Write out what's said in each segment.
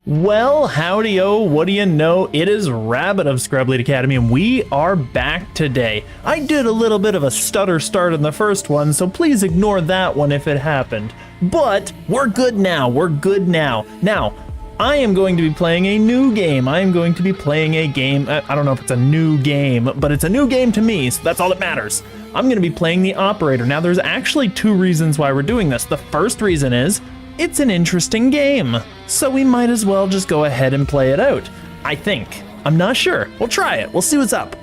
Well, howdy-o, what do you know? It is Rabbit of ScrubLeet Academy, and we are back today. I did a little bit of a stutter start in the first one, so please ignore that one if it happened. But we're good now, Now, I am going to be playing a new game. I am going to be playing a game, I don't know if it's a new game, but it's a new game to me, so that's all that matters. I'm going to be playing the Operator. Now, there's actually two reasons why we're doing this. The first reason is, it's an interesting game, so we might as well just go ahead and play it out. I think. I'm not sure. We'll try it. We'll see what's up.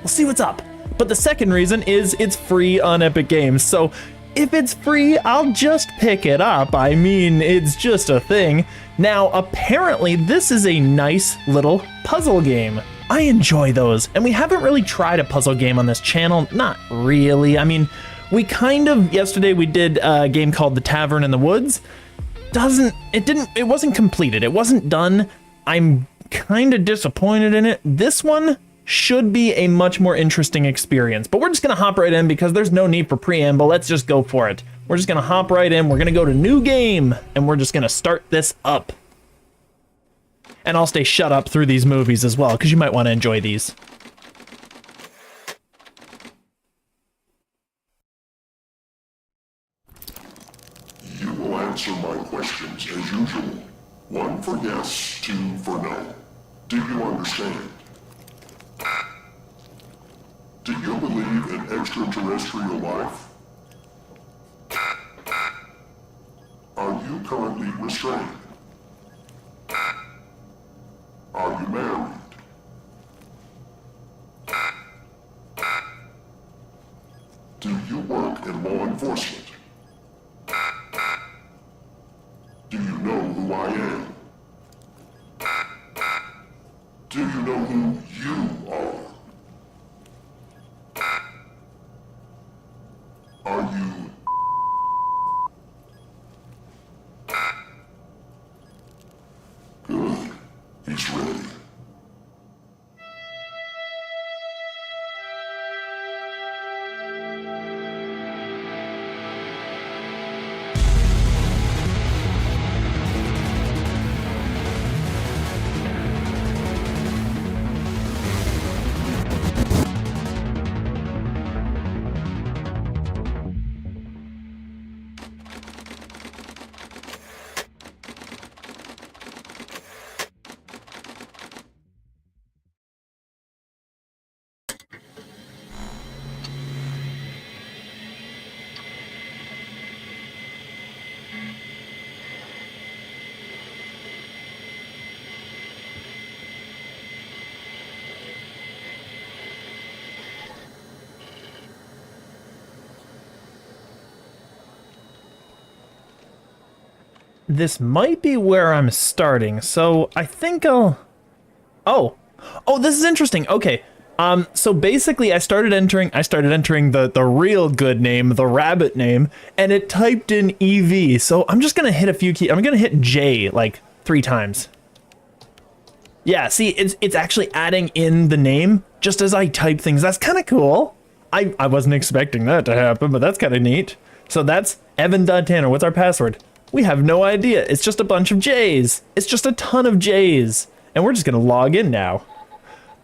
But the second reason is it's free on Epic Games, so if it's free, I'll just pick it up. I mean, it's just a thing. Now, apparently, this is a nice little puzzle game. I enjoy those, and we haven't really tried a puzzle game on this channel. Not really. I mean, yesterday we did a game called The Tavern in the Woods. It wasn't completed. It wasn't done. I'm kind of disappointed in it. This one should be a much more interesting experience, but we're just going to hop right in because there's no need for preamble. Let's just go for it. We're just going to hop right in. We're going to go to new game and we're just going to start this up. And I'll stay shut up through these movies as well because you might want to enjoy these. You will answer my questions as usual. 1 for yes, 2 for no. Do you understand? Do you believe in extraterrestrial life? Are you currently restrained? Are you married? Do you work in law enforcement? Do you know who I am? Do you know who you are? Are you... Good. He's ready. This might be where I'm starting, so I think I'll... Oh, this is interesting. Okay, so basically I started entering the real good name, the rabbit name, and it typed in EV. So I'm just gonna hit a few keys. I'm gonna hit J like 3 times. Yeah, see, it's actually adding in the name just as I type things. That's kind of cool. I wasn't expecting that to happen, but that's kind of neat. So that's Evan.Tanner. What's our password? We have no idea. It's just a bunch of J's. It's just a ton of J's. And we're just gonna log in now.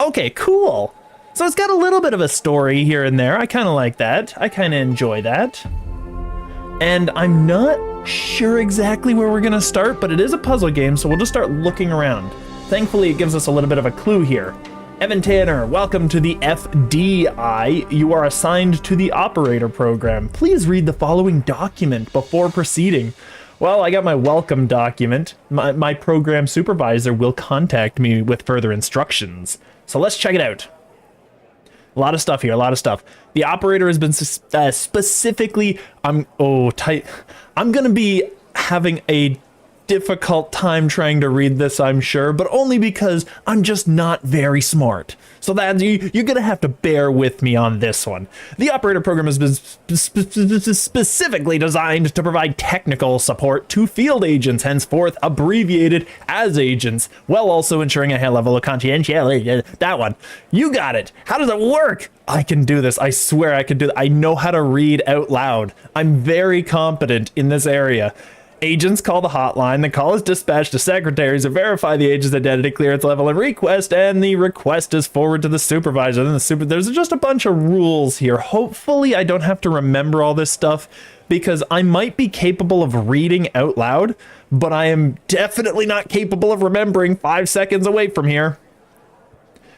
Okay, cool. So it's got a little bit of a story here and there. I kind of like that. I kind of enjoy that. And I'm not sure exactly where we're gonna start, but it is a puzzle game, so we'll just start looking around. Thankfully, it gives us a little bit of a clue here. Evan Tanner, welcome to the FDI. You are assigned to the Operator program. Please read the following document before proceeding. Well, I got my welcome document. My program supervisor will contact me with further instructions. So let's check it out. A lot of stuff here, a lot of stuff. The Operator has been specifically... I'm gonna be having a difficult time trying to read this, I'm sure, but only because I'm just not very smart. So that you're gonna have to bear with me on this one. The Operator program has been specifically designed to provide technical support to field agents, henceforth abbreviated as agents, while also ensuring a high level of conscientiality. That one. You got it. How does it work? I can do this. I swear I can do it. I know how to read out loud. I'm very competent in this area. Agents call the hotline. The call is dispatched to secretaries to verify the agent's identity, clearance level, and request, and the request is forwarded to the supervisor. Then there's just a bunch of rules here. Hopefully I don't have to remember all this stuff, because I might be capable of reading out loud, but I am definitely not capable of remembering 5 seconds away from here.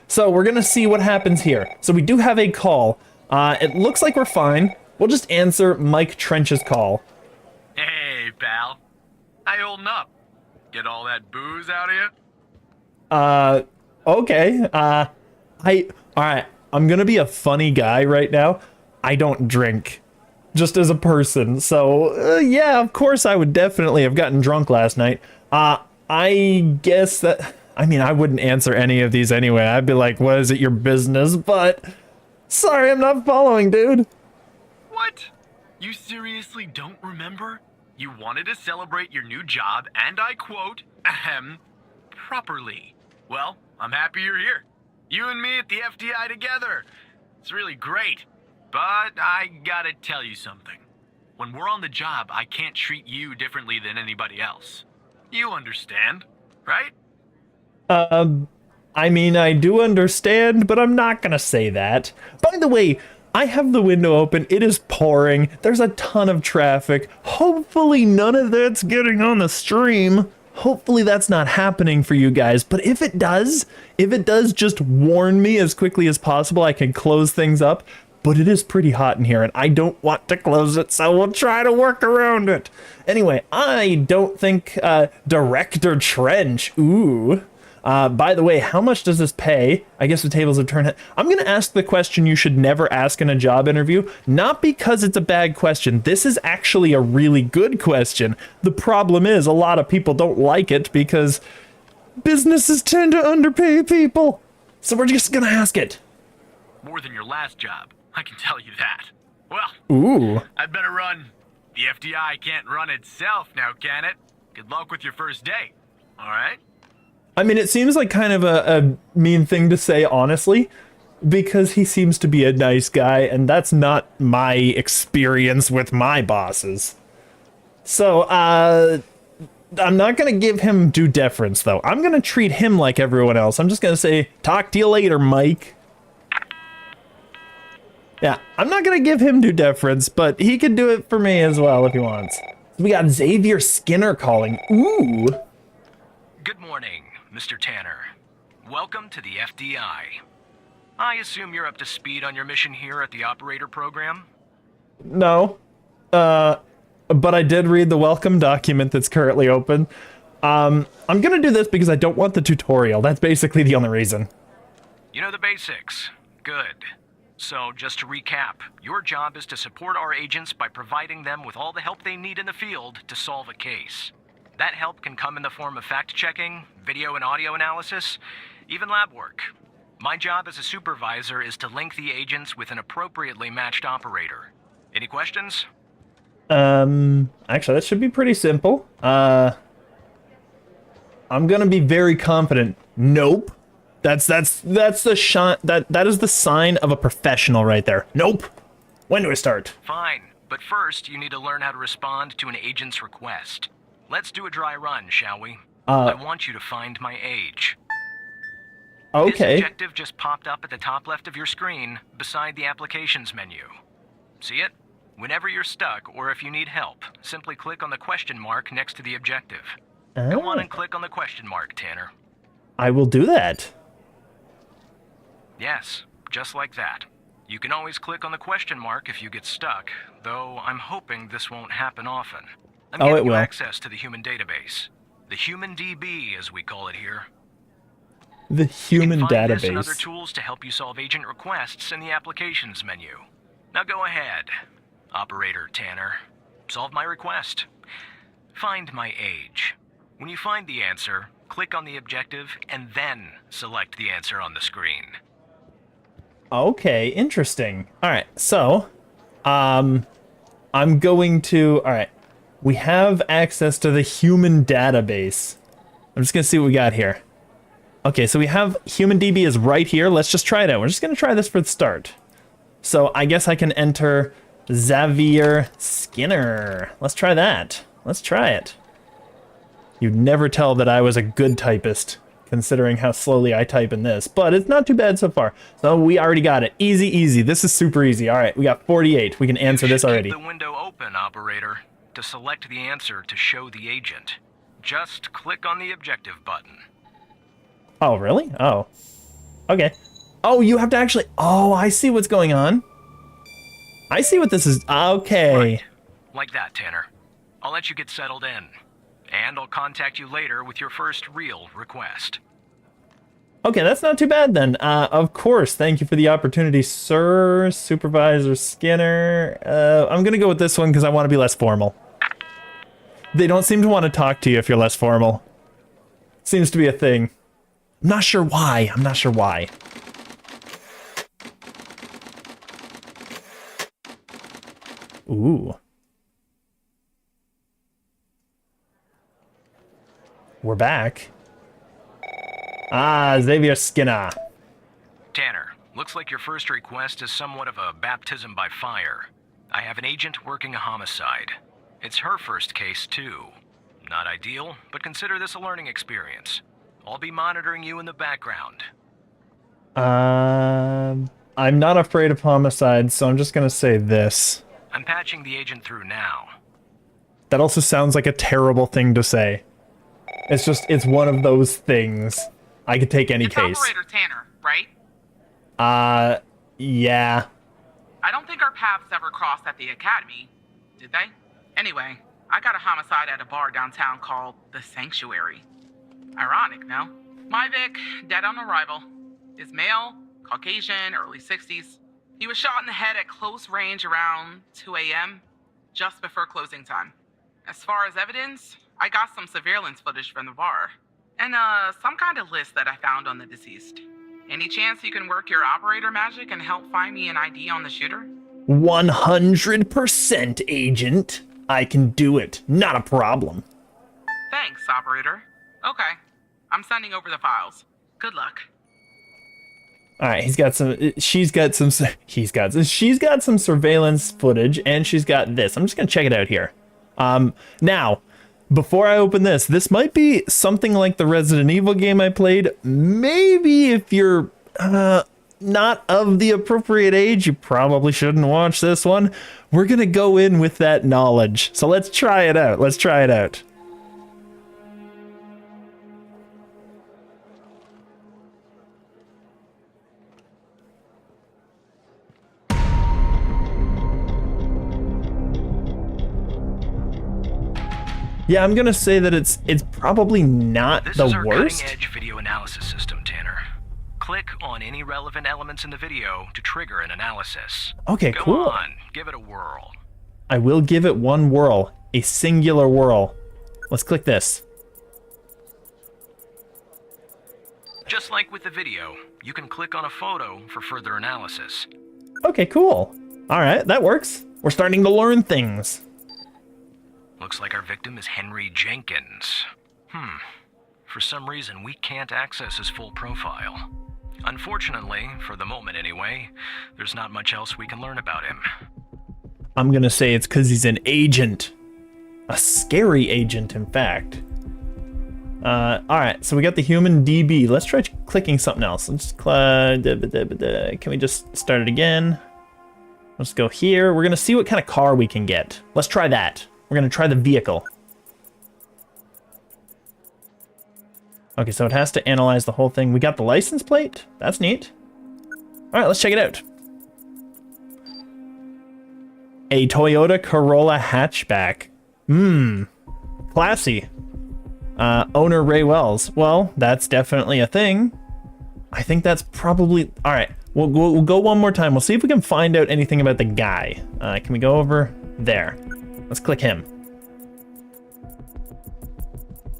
So we're gonna see what happens here. So we do have a call. It looks like we're fine. We'll just answer Mike Trench's call. Hey, pal. How you holding up? Get all that booze out of you? Okay. Alright, I'm gonna be a funny guy right now. I don't drink. Just as a person. So, yeah, of course I would definitely have gotten drunk last night. I guess that... I mean, I wouldn't answer any of these anyway. I'd be like, what is it, your business? But... sorry, I'm not following, dude. What? You seriously don't remember? You wanted to celebrate your new job, and I quote, ahem, properly. Well, I'm happy you're here. You and me at the FDI together. It's really great. But I gotta tell you something. When we're on the job, I can't treat you differently than anybody else. You understand, right? I mean, I do understand, but I'm not gonna say that. By the way, I have the window open. It is pouring. There's a ton of traffic. Hopefully none of that's getting on the stream. Hopefully that's not happening for you guys. But if it does, just warn me as quickly as possible. I can close things up. But it is pretty hot in here, and I don't want to close it, so we'll try to work around it. Anyway, I don't think Director Trench. Ooh. By the way, how much does this pay? I guess the tables have turned. I'm going to ask the question you should never ask in a job interview, not because it's a bad question. This is actually a really good question. The problem is a lot of people don't like it because businesses tend to underpay people. So we're just going to ask it. More than your last job, I can tell you that. Well, ooh. I'd better run. The FDI can't run itself now, can it? Good luck with your first day. All right? I mean, it seems like kind of a mean thing to say, honestly, because he seems to be a nice guy, and that's not my experience with my bosses. So, I'm not going to give him due deference, though. I'm going to treat him like everyone else. I'm just going to say, talk to you later, Mike. Yeah, I'm not going to give him due deference, but he can do it for me as well if he wants. We got Xavier Skinner calling. Ooh. Good morning, Mr. Tanner. Welcome to the FDI. I assume you're up to speed on your mission here at the operator program? No. But I did read the welcome document that's currently open. I'm going to do this because I don't want the tutorial. That's basically the only reason. You know the basics. Good. So, just to recap, your job is to support our agents by providing them with all the help they need in the field to solve a case. That help can come in the form of fact-checking, video and audio analysis, even lab work. My job as a supervisor is to link the agents with an appropriately matched operator. Any questions? Actually, that should be pretty simple. I'm gonna be very confident. Nope. That's the shot. That is the sign of a professional right there. Nope. When do I start? Fine, but first you need to learn how to respond to an agent's request. Let's do a dry run, shall we? I want you to find my age. Okay. This objective just popped up at the top left of your screen, beside the applications menu. See it? Whenever you're stuck, or if you need help, simply click on the question mark next to the objective. Go on and click on the question mark, Tanner. I will do that. Yes, just like that. You can always click on the question mark if you get stuck, though I'm hoping this won't happen often. I'm giving you access to the human database. The human DB, as we call it here. The human you can find database. This and other tools to help you solve agent requests in the applications menu. Now go ahead, Operator Tanner. Solve my request. Find my age. When you find the answer, click on the objective and then select the answer on the screen. Okay, interesting. All right, so, I'm going to, all right, we have access to the human database. I'm just gonna see what we got here. Okay, so we have human DB is right here. Let's just try it out. We're just gonna try this for the start. So I guess I can enter Xavier Skinner. Let's try that. Let's try it. You'd never tell that I was a good typist, considering how slowly I type in this. But it's not too bad so far. So we already got it. Easy, easy. This is super easy. All right, we got 48. We can answer this already. Keep the window open, operator, to select the answer to show the agent. Just click on the objective button. Oh, really? Oh. Okay. Oh, you have to actually... Oh, I see what's going on. I see what this is. Okay. Right. Like that, Tanner. I'll let you get settled in. And I'll contact you later with your first real request. Okay, that's not too bad then. Of course, thank you for the opportunity, sir. Supervisor Skinner. I'm gonna go with this one because I want to be less formal. They don't seem to want to talk to you if you're less formal. Seems to be a thing. I'm not sure why. I'm not sure why. Ooh. We're back. Ah, Xavier Skinner. Tanner, looks like your first request is somewhat of a baptism by fire. I have an agent working a homicide. It's her first case, too. Not ideal, but consider this a learning experience. I'll be monitoring you in the background. I'm not afraid of homicides, so I'm just gonna say this. I'm patching the agent through now. That also sounds like a terrible thing to say. It's just, it's one of those things. I could take any case. Operator Tanner, right? Yeah. I don't think our paths ever crossed at the academy, did they? Anyway, I got a homicide at a bar downtown called The Sanctuary. Ironic, no? My Vic, dead on arrival, is male, Caucasian, early 60s. He was shot in the head at close range around 2 a.m., just before closing time. As far as evidence, I got some surveillance footage from the bar, and some kind of list that I found on the deceased. Any chance you can work your operator magic and help find me an ID on the shooter? 100%, agent. I can do it. Not a problem. Thanks, operator. Okay, I'm sending over the files. Good luck. All right, she's got some surveillance footage, and she's got this. I'm just gonna check it out here. Now, before I open this might be something like the Resident Evil game I played. Maybe if you're not of the appropriate age, you probably shouldn't watch this one. We're gonna go in with that knowledge. So let's try it out. Let's try it out. Yeah, I'm gonna say that it's probably not This the is our worst. cutting-edge video analysis system, Tanner. Click on any relevant elements in the video to trigger an analysis. Okay, Go cool. on, give it a whirl. I will give it one whirl, a singular whirl. Let's click this. Just like with the video, you can click on a photo for further analysis. Okay, cool. All right, that works. We're starting to learn things. Looks like our victim is Henry Jenkins. For some reason, we can't access his full profile. Unfortunately, for the moment anyway, there's not much else we can learn about him. I'm gonna say it's because he's an agent. A scary agent, in fact. All right, so we got the human DB. Let's try clicking something else. Let's can we just start it again? Let's go here. We're gonna see what kind of car we can get. Let's try that. We're gonna try the vehicle. Okay, so it has to analyze the whole thing. We got the license plate. That's neat. All right, let's check it out. A Toyota Corolla hatchback. Classy. Owner Ray Wells. Well, that's definitely a thing. I think that's probably... All right, we'll go one more time. We'll see if we can find out anything about the guy. Can we go over there? Let's click him.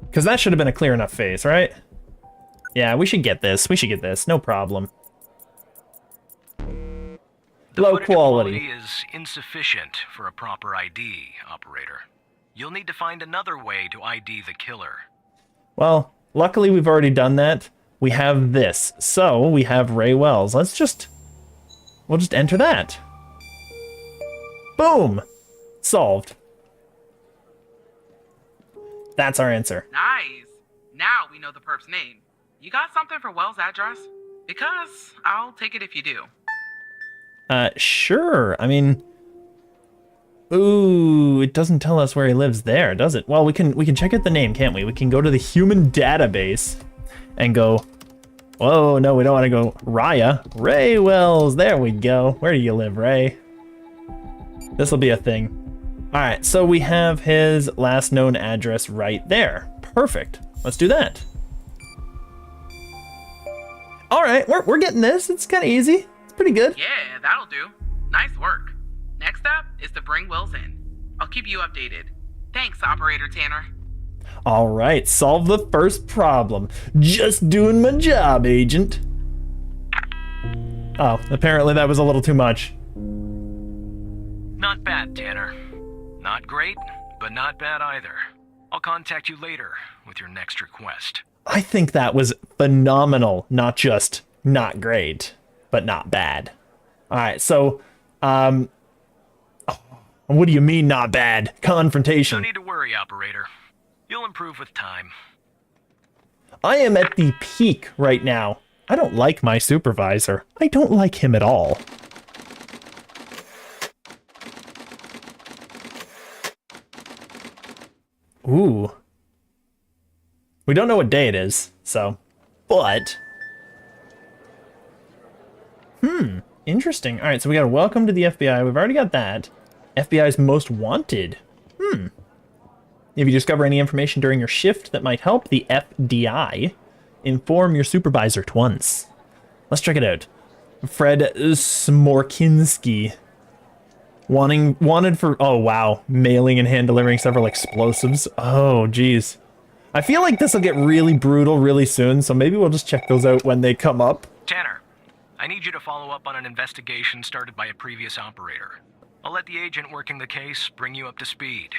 Because that should have been a clear enough face, right? Yeah, we should get this. We should get this. No problem. Low quality is insufficient for a proper ID, operator. You'll need to find another way to ID the killer. Well, luckily we've already done that. We have this. So, we have Ray Wells. We'll just enter that. Boom! Solved. That's our answer. Nice. Now we know the perp's name. You got something for Wells' address? Because I'll take it if you do. Sure. I mean, ooh, it doesn't tell us where he lives there, does it? Well, we can check out the name, can't we? We can go to the human database and go, whoa, no, we don't want to go Raya. Ray Wells, there we go. Where do you live, Ray? This will be a thing. All right, so we have his last known address right there. Perfect. Let's do that. All right, we're getting this. It's kind of easy. It's pretty good. Yeah, that'll do. Nice work. Next step is to bring Wells in. I'll keep you updated. Thanks, Operator Tanner. All right, solve the first problem. Just doing my job, Agent. Oh, apparently that was a little too much. Not bad, Tanner. Not great, but not bad either. I'll contact you later with your next request. I think that was phenomenal, not just not great, but not bad. All right, so, what do you mean not bad? Confrontation. No need to worry, Operator. You'll improve with time. I am at the peak right now. I don't like my supervisor. I don't like him at all. Ooh. We don't know what day it is, so, but. Interesting. All right, so we got a welcome to the FBI. We've already got that. FBI's most wanted. If you discover any information during your shift that might help the FDI, inform your supervisor at once. Let's check it out. Fred Smorkinski. Wanted for, oh wow, mailing and hand delivering several explosives. Oh, geez. I feel like this will get really brutal really soon, so maybe we'll just check those out when they come up. Tanner, I need you to follow up on an investigation started by a previous operator. I'll let the agent working the case bring you up to speed.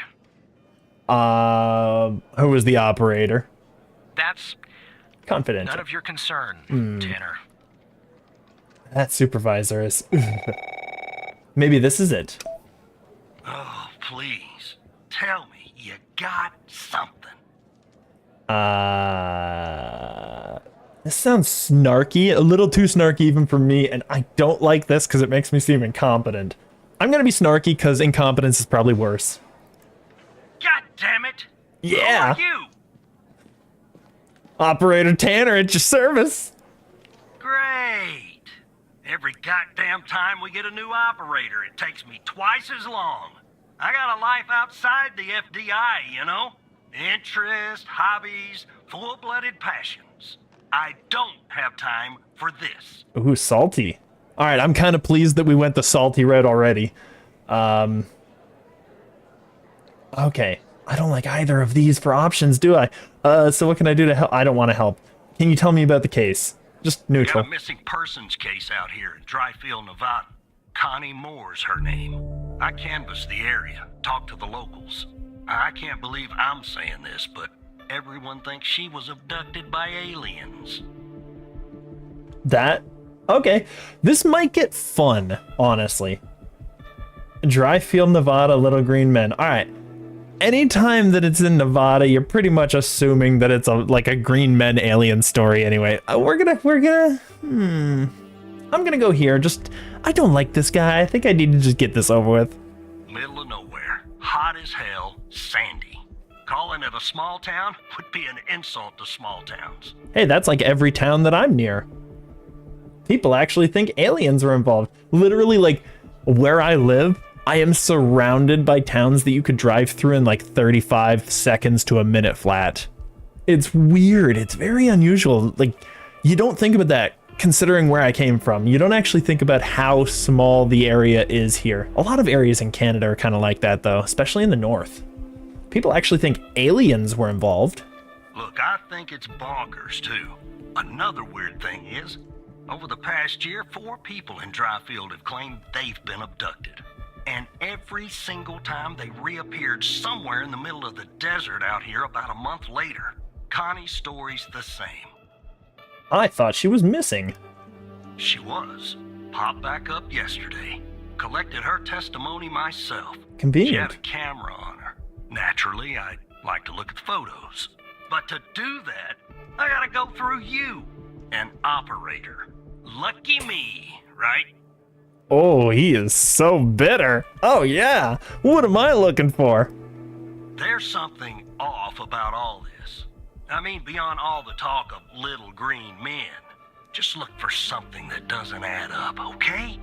Who was the operator? That's Confidential. none of your concern, Tanner. That supervisor is... Maybe this is it. Oh, please. Tell me you got something. This sounds snarky, a little too snarky even for me, and I don't like this because it makes me seem incompetent. I'm gonna be snarky because incompetence is probably worse. God damn it! Yeah. Who are you? Operator Tanner at your service. Great. Every goddamn time we get a new operator, it takes me twice as long. I got a life outside the FDI, you know? Interests, hobbies, full-blooded passions. I don't have time for this. Ooh, salty. All right, I'm kind of pleased that we went the salty route already. Okay, I don't like either of these for options, do I? So what can I do to help? I don't want to help. Can you tell me about the case? Just neutral. Got a missing persons case out here in Dryfield, Nevada. Connie Moore's her name. I canvassed the area, talked to the locals. I can't believe I'm saying this, but everyone thinks she was abducted by aliens. That? Okay. This might get fun, honestly. Dryfield, Nevada, Little Green Men. All right. Anytime that it's in Nevada, you're pretty much assuming that it's like a Green Men alien story anyway. I'm gonna go here. I don't like this guy. I think I need to just get this over with. Middle of nowhere, hot as hell, sandy. Calling it a small town would be an insult to small towns. Hey, that's like every town that I'm near. People actually think aliens are involved. Literally, like, where I live, I am surrounded by towns that you could drive through in like 35 seconds to a minute flat. It's weird. It's very unusual. Like, you don't think about that considering where I came from. You don't actually think about how small the area is here. A lot of areas in Canada are kind of like that, though, especially in the north. People actually think aliens were involved. Look, I think it's bonkers, too. Another weird thing is, over the past year, 4 people in Dryfield have claimed they've been abducted. And every single time they reappeared somewhere in the middle of the desert out here about a month later. Connie's story's the same. I thought she was missing. She was. Popped back up yesterday. Collected her testimony myself. Convenient. She had a camera on her. Naturally, I like to look at the photos. But to do that, I gotta go through you, an operator. Lucky me, right? Oh, he is so bitter. Oh, yeah. What am I looking for? There's something off about all this. I mean, beyond all the talk of little green men. Just look for something that doesn't add up, okay?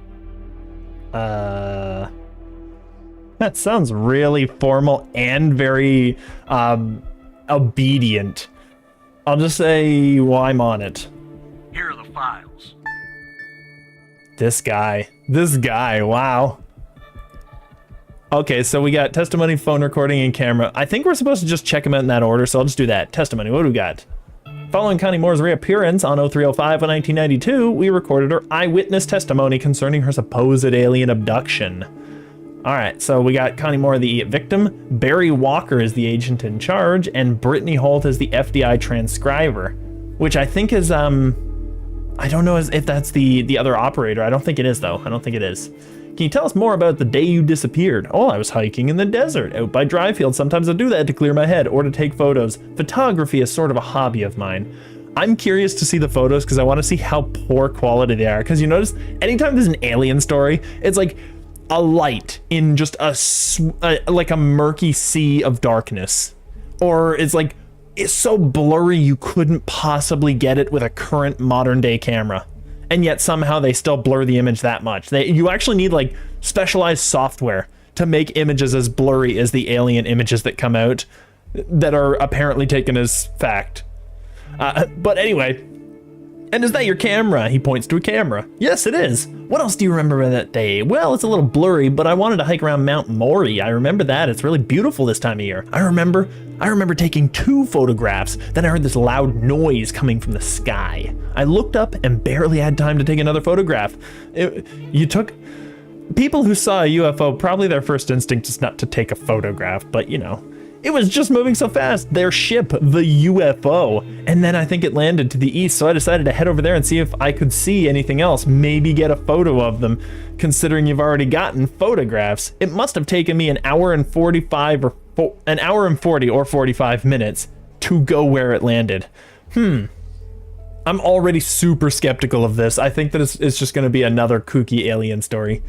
That sounds really formal and very, obedient. I'll just say, well, I'm on it. Here are the files. This guy, wow. Okay, so we got testimony, phone recording, and camera. I think we're supposed to just check them out in that order, so I'll just do that. Testimony, what do we got? Following Connie Moore's reappearance on 0305 in 1992, we recorded her eyewitness testimony concerning her supposed alien abduction. All right, so we got Connie Moore, the victim, Barry Walker is the agent in charge, and Brittany Holt is the FBI transcriber, which I think is, I don't know if that's the other operator. I don't think it is, though. I don't think it is. Can you tell us more about the day you disappeared? Oh, I was hiking in the desert, out by Dryfield. Sometimes I do that to clear my head or to take photos. Photography is sort of a hobby of mine. I'm curious to see the photos because I want to see how poor quality they are. Because you notice, anytime there's an alien story, it's like a light in just like a murky sea of darkness. Or it's like, it's so blurry you couldn't possibly get it with a current modern day camera. And yet somehow they still blur the image that much. You actually need like specialized software to make images as blurry as the alien images that come out that are apparently taken as fact. But anyway, and is that your camera? He points to a camera. Yes, it is. What else do you remember about that day? Well, it's a little blurry, but I wanted to hike around Mount Maury. I remember that. It's really beautiful this time of year. I remember taking 2 photographs. Then I heard this loud noise coming from the sky. I looked up and barely had time to take another photograph. People who saw a UFO, probably their first instinct is not to take a photograph, but you know, it was just moving so fast. Their ship, the UFO. And then I think it landed to the east, so I decided to head over there and see if I could see anything else, maybe get a photo of them, considering you've already gotten photographs. It must have taken me an hour and 40 or 45 minutes to go where it landed. I'm already super skeptical of this. I think that it's just going to be another kooky alien story.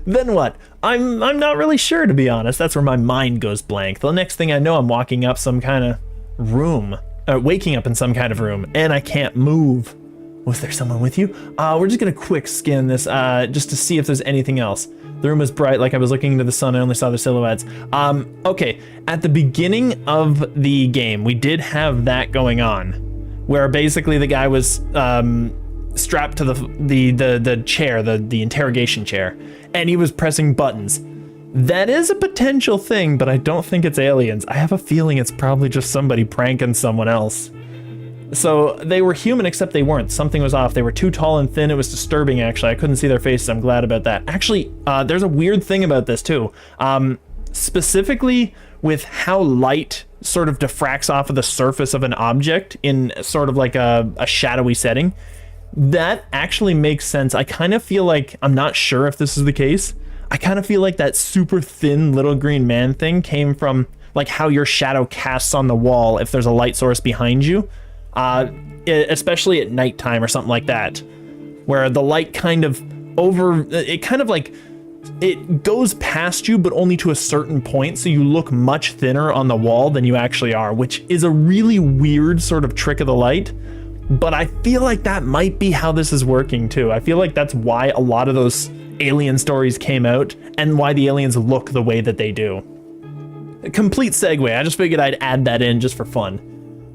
Then what? I'm not really sure, to be honest. That's where my mind goes blank. The next thing I know, I'm walking up some kind of room, waking up in some kind of room, and I can't move. Was there someone with you? We're just gonna quick scan this just to see if there's anything else. The room was bright, like I was looking into the sun. I only saw their silhouettes. Okay, at the beginning of the game, we did have that going on, where basically the guy was strapped to the chair, the interrogation chair, and he was pressing buttons. That is a potential thing, but I don't think it's aliens. I have a feeling it's probably just somebody pranking someone else. So they were human, except they weren't. Something was off. They were too tall and thin. It was disturbing, actually. I couldn't see their faces. I'm glad about that. Actually, there's a weird thing about this, too. Specifically with how light sort of diffracts off of the surface of an object in sort of like a shadowy setting. That actually makes sense. I kind of feel like, I'm not sure if this is the case, I kind of feel like that super thin little green man thing came from like how your shadow casts on the wall if there's a light source behind you, especially at nighttime or something like that, where the light kind of it goes past you, but only to a certain point, so you look much thinner on the wall than you actually are, which is a really weird sort of trick of the light. But I feel like that might be how this is working too. I feel like that's why a lot of those alien stories came out and why the aliens look the way that they do. A complete segue. I just figured I'd add that in just for fun.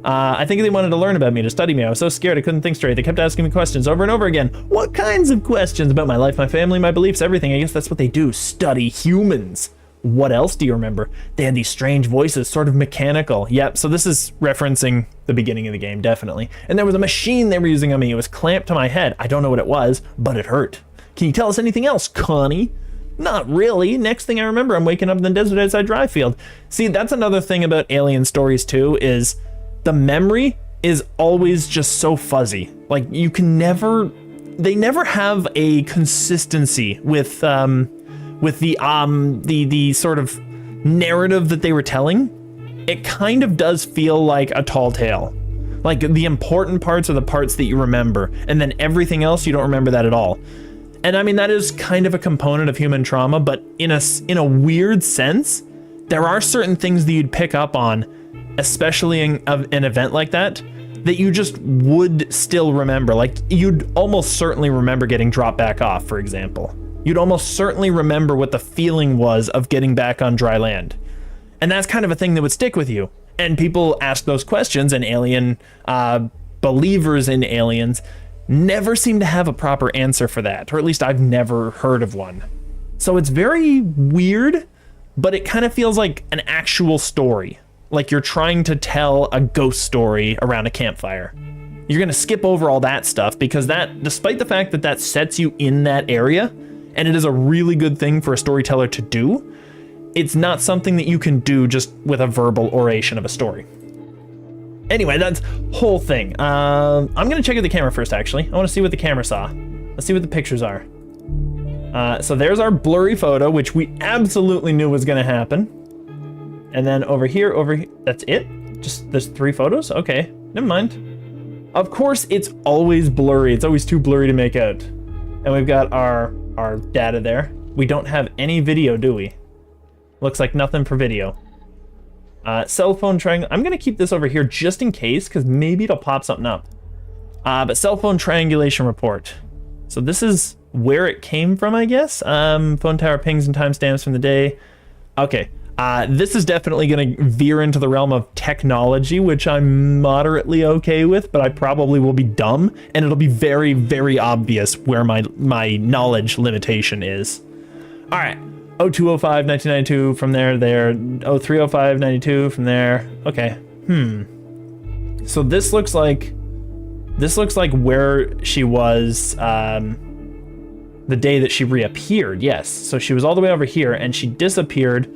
I think they wanted to learn about me, to study me. I was so scared I couldn't think straight. They kept asking me questions over and over again. What kinds of questions? About my life, my family, my beliefs, everything. I guess that's what they do. Study humans. What else do you remember? They had these strange voices, sort of mechanical. Yep, so this is referencing the beginning of the game, definitely. And there was a machine they were using on me. It was clamped to my head. I don't know what it was, but it hurt. Can you tell us anything else, Connie? Not really. Next thing I remember, I'm waking up in the desert outside Dryfield. See, that's another thing about alien stories too, is the memory is always just so fuzzy. Like, they never have a consistency with the sort of narrative that they were telling. it kind of does feel like a tall tale. Like the important parts are the parts that you remember, and then everything else you don't remember that at all. And I mean, that is kind of a component of human trauma, but in a weird sense, there are certain things that you'd pick up on, especially in an event like that you just would still remember. Like you'd almost certainly remember getting dropped back off, for example. You'd almost certainly remember what the feeling was of getting back on dry land. And that's kind of a thing that would stick with you. And people ask those questions, and alien believers in aliens never seem to have a proper answer for that, or at least I've never heard of one. So it's very weird, but it kind of feels like an actual story. Like you're trying to tell a ghost story around a campfire. You're gonna skip over all that stuff because that, despite the fact that that sets you in that area, and it is a really good thing for a storyteller to do, it's not something that you can do just with a verbal oration of a story. Anyway, that's whole thing. I'm gonna check out the camera first, actually. I wanna see what the camera saw. Let's see what the pictures are. So there's our blurry photo, which we absolutely knew was gonna happen. And then over here, that's it? Just, there's 3 photos? Okay, never mind. Of course, it's always blurry. It's always too blurry to make out. And we've got our data there. We don't have any video, do we? Looks like nothing for video. Cell phone triangle. I'm gonna keep this over here just in case, because maybe it'll pop something up. But cell phone triangulation report. So this is where it came from, I guess. Phone tower pings and timestamps from the day. Okay. This is definitely gonna veer into the realm of technology, which I'm moderately okay with, but I probably will be dumb, and it'll be very, very obvious where my knowledge limitation is. All right. 0205 1992 from there, 0305 92 from there. Okay. So this looks like where she was the day that she reappeared. Yes. So she was all the way over here and she disappeared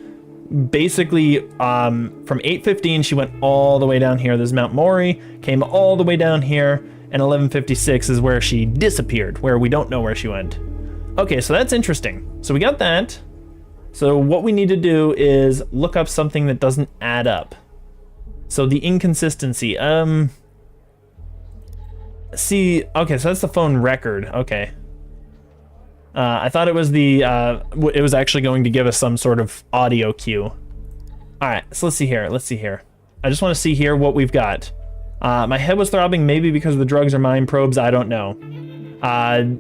basically from 8:15 she went all the way down here. There's Mount Maury, came all the way down here, and 11:56 is where she disappeared, where we don't know where she went. Okay, so that's interesting. So we got that. So what we need to do is look up something that doesn't add up. So the inconsistency, see, okay, so that's the phone record, okay. I thought it was it was actually going to give us some sort of audio cue. All right, so let's see here. I just want to see here what we've got. My head was throbbing, maybe because the drugs are mind probes, I don't know.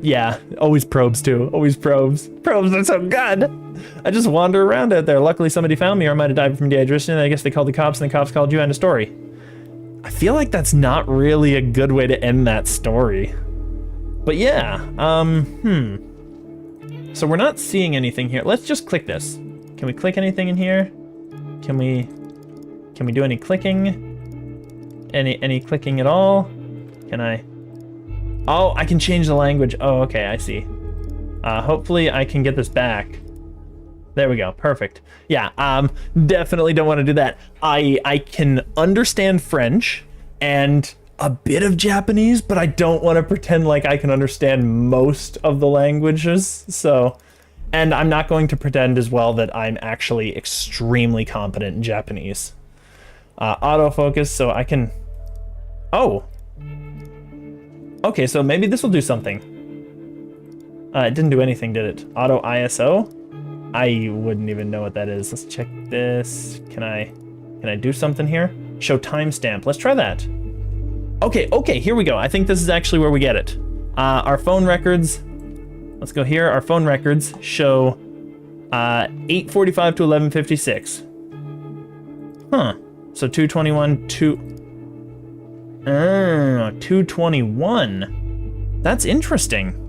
Yeah, always probes too, always probes. Probes are so good. I just wander around out there. Luckily somebody found me, or I might have died from dehydration. I guess they called the cops and the cops called you. End of story. I feel like that's not really a good way to end that story. But yeah, so we're not seeing anything here. Let's just click this. Can we click anything in here? Can we do any clicking? Any clicking at all? Can I? Oh, I can change the language. Oh, okay, I see. Hopefully I can get this back. There we go, perfect. Yeah, definitely don't want to do that. I can understand French and a bit of Japanese, but I don't want to pretend like I can understand most of the languages, so... And I'm not going to pretend as well that I'm actually extremely competent in Japanese. Autofocus, so I can... Oh! Okay, so maybe this will do something. It didn't do anything, did it? Auto ISO? I wouldn't even know what that is. Let's check this. Can I do something here? Show timestamp. Let's try that. Okay, here we go. I think this is actually where we get it. Our phone records. Let's go here. Our phone records show 8:45 to 11:56. Huh. So 221, 221. That's interesting.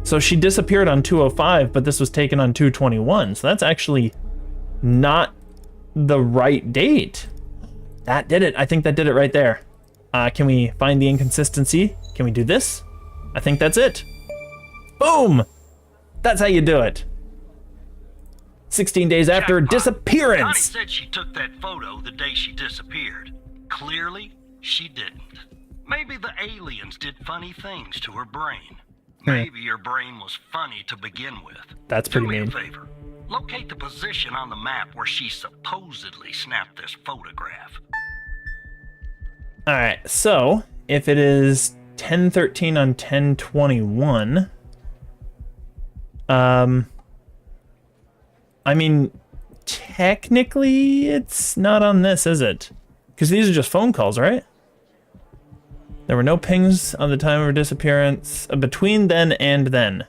So she disappeared on 205, but this was taken on 221. So that's actually not the right date. That did it. I think that did it right there. Can we find the inconsistency? Can we do this? I think that's it. Boom! That's how you do it. 16 days after her disappearance. Connie said she took that photo the day she disappeared. Clearly, she didn't. Maybe the aliens did funny things to her brain. Maybe your brain was funny to begin with. That's pretty mean. Do me a favor. Locate the position on the map where she supposedly snapped this photograph. All right, so if it is 10:13 on 10:21, I mean, technically it's not on this, is it? Because these are just phone calls, right? There were no pings on the time of her disappearance between then and then.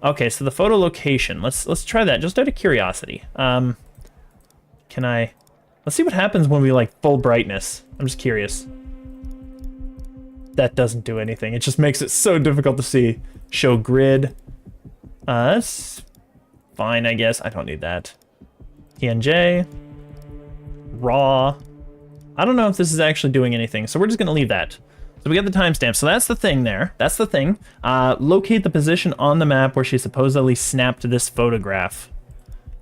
Okay, so the photo location. Let's try that just out of curiosity. Can I? Let's see what happens when we like full brightness. I'm just curious. That doesn't do anything. It just makes it so difficult to see. Show grid. That's fine, I guess. I don't need that. TNJ. Raw. I don't know if this is actually doing anything, so we're just gonna leave that. So we got the timestamp. So that's the thing there. That's the thing. Locate the position on the map where she supposedly snapped this photograph.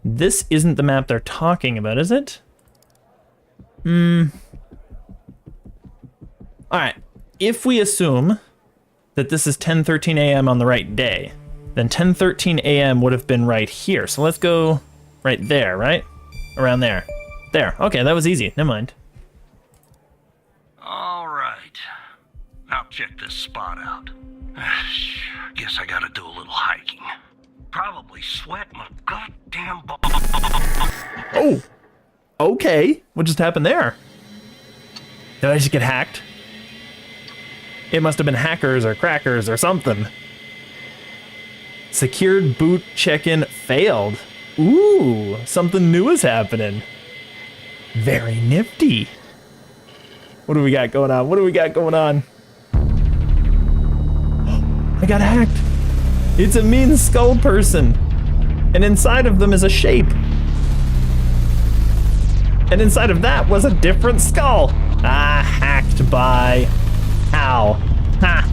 This isn't the map they're talking about, is it? All right. If we assume that this is 10:13 a.m. on the right day, then 10:13 a.m. would have been right here. So let's go right there, right? Around there. There. Okay, that was easy. Never mind. All right. I'll check this spot out. Guess I gotta do a little hiking. Probably sweat my goddamn Oh! Okay. What just happened there? Did I just get hacked? It must have been hackers or crackers or something. Secured boot check-in failed. Ooh, something new is happening. Very nifty. What do we got going on? What do we got going on? I got hacked. It's a mean skull person. And inside of them is a shape. And inside of that was a different skull. Ah, hacked by Hal. Ha.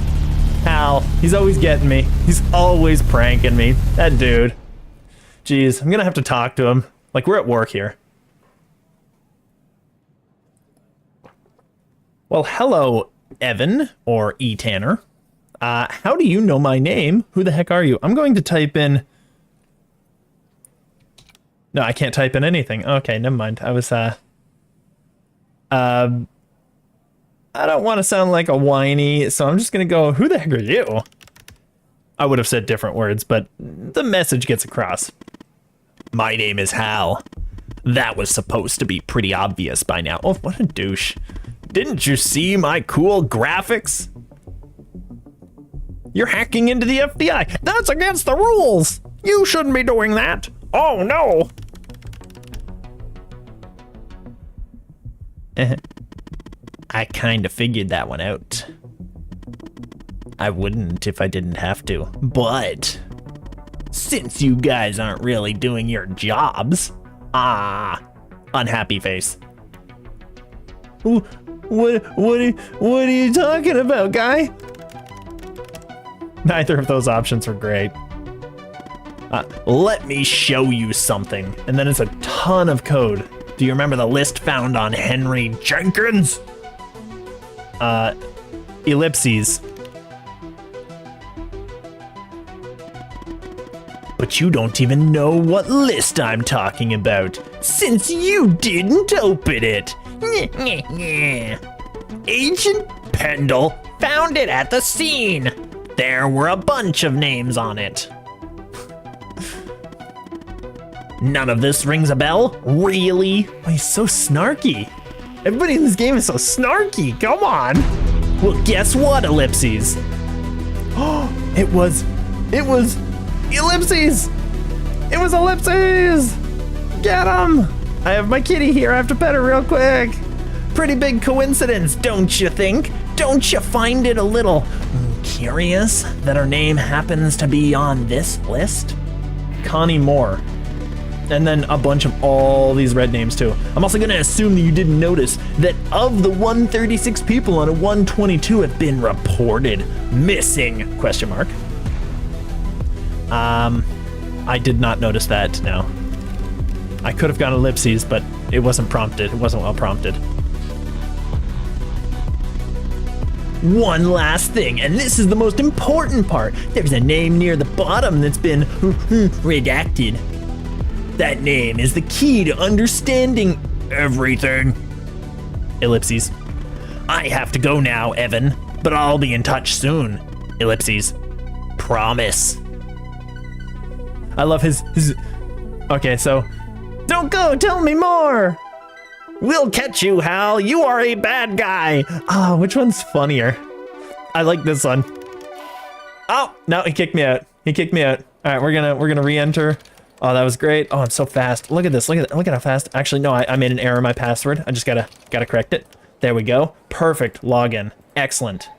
Hal. He's always getting me. He's always pranking me. That dude. Jeez, I'm gonna have to talk to him. Like, we're at work here. Well, hello, Evan, or E. Tanner. How do you know my name? Who the heck are you? I'm going to type in... No, I can't type in anything. Okay, never mind. I was, I don't want to sound like a whiny, so I'm just gonna go, who the heck are you? I would have said different words, but the message gets across. My name is Hal. That was supposed to be pretty obvious by now. Oh, what a douche. Didn't you see my cool graphics? You're hacking into the FBI. That's against the rules. You shouldn't be doing that. Oh, no. I kind of figured that one out. I wouldn't if I didn't have to. But since you guys aren't really doing your jobs, unhappy face. What are you talking about, guy? Neither of those options were great. Let me show you something. And then it's a ton of code. Do you remember the list found on Henry Jenkins? Ellipses. But you don't even know what list I'm talking about, since you didn't open it. Agent Pendle found it at the scene. There were a bunch of names on it. None of this rings a bell? Really? Oh, he's so snarky. Everybody in this game is so snarky. Come on. Well, guess what, Ellipses? Oh, it was Ellipses. It was Ellipses. Get him. I have my kitty here. I have to pet her real quick. Pretty big coincidence, don't you think? Don't you find it a little curious that her name happens to be on this list? Connie Moore. And then a bunch of all these red names too. I'm also gonna assume that you didn't notice that of the 136 people on a 122 have been reported missing, question mark. I did not notice that, no. I could have gone ellipses, but it wasn't prompted. It wasn't well prompted. One last thing, and this is the most important part. There's a name near the bottom that's been redacted. That name is the key to understanding everything. Ellipses. I have to go now, Evan, but I'll be in touch soon. Ellipses. Promise. I love his... Okay, so... Don't go, tell me more! We'll catch you, Hal. You are a bad guy. Ah, which one's funnier? I like this one. Oh, no, he kicked me out. He kicked me out. All right, we're gonna re-enter. Oh, that was great. Oh, I'm so fast. Look at this. Look at how fast. Actually, no, I made an error in my password. I just gotta correct it. There we go. Perfect login. Excellent.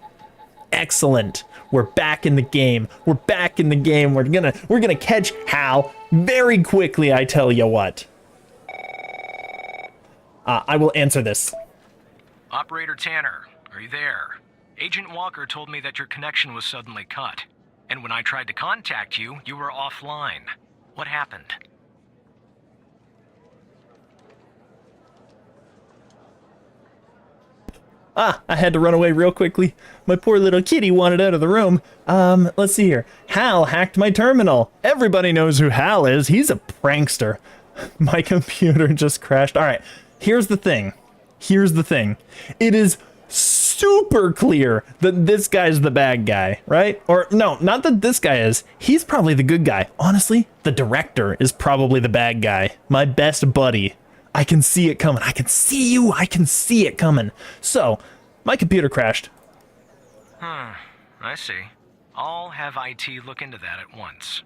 Excellent. We're back in the game. We're back in the game. We're gonna catch Hal very quickly, I tell you what. I will answer this. Operator Tanner, are you there? Agent Walker told me that your connection was suddenly cut. And when I tried to contact you, you were offline. What happened? I had to run away real quickly. My poor little kitty wanted out of the room. Let's see here. Hal hacked my terminal. Everybody knows who Hal is. He's a prankster. My computer just crashed. All right. Here's the thing. Here's the thing. It is super clear that this guy's the bad guy, right? Or no, not that this guy is. He's probably the good guy. Honestly, the director is probably the bad guy. My best buddy. I can see it coming. I can see you. I can see it coming. So, my computer crashed. I see. I'll have IT look into that at once.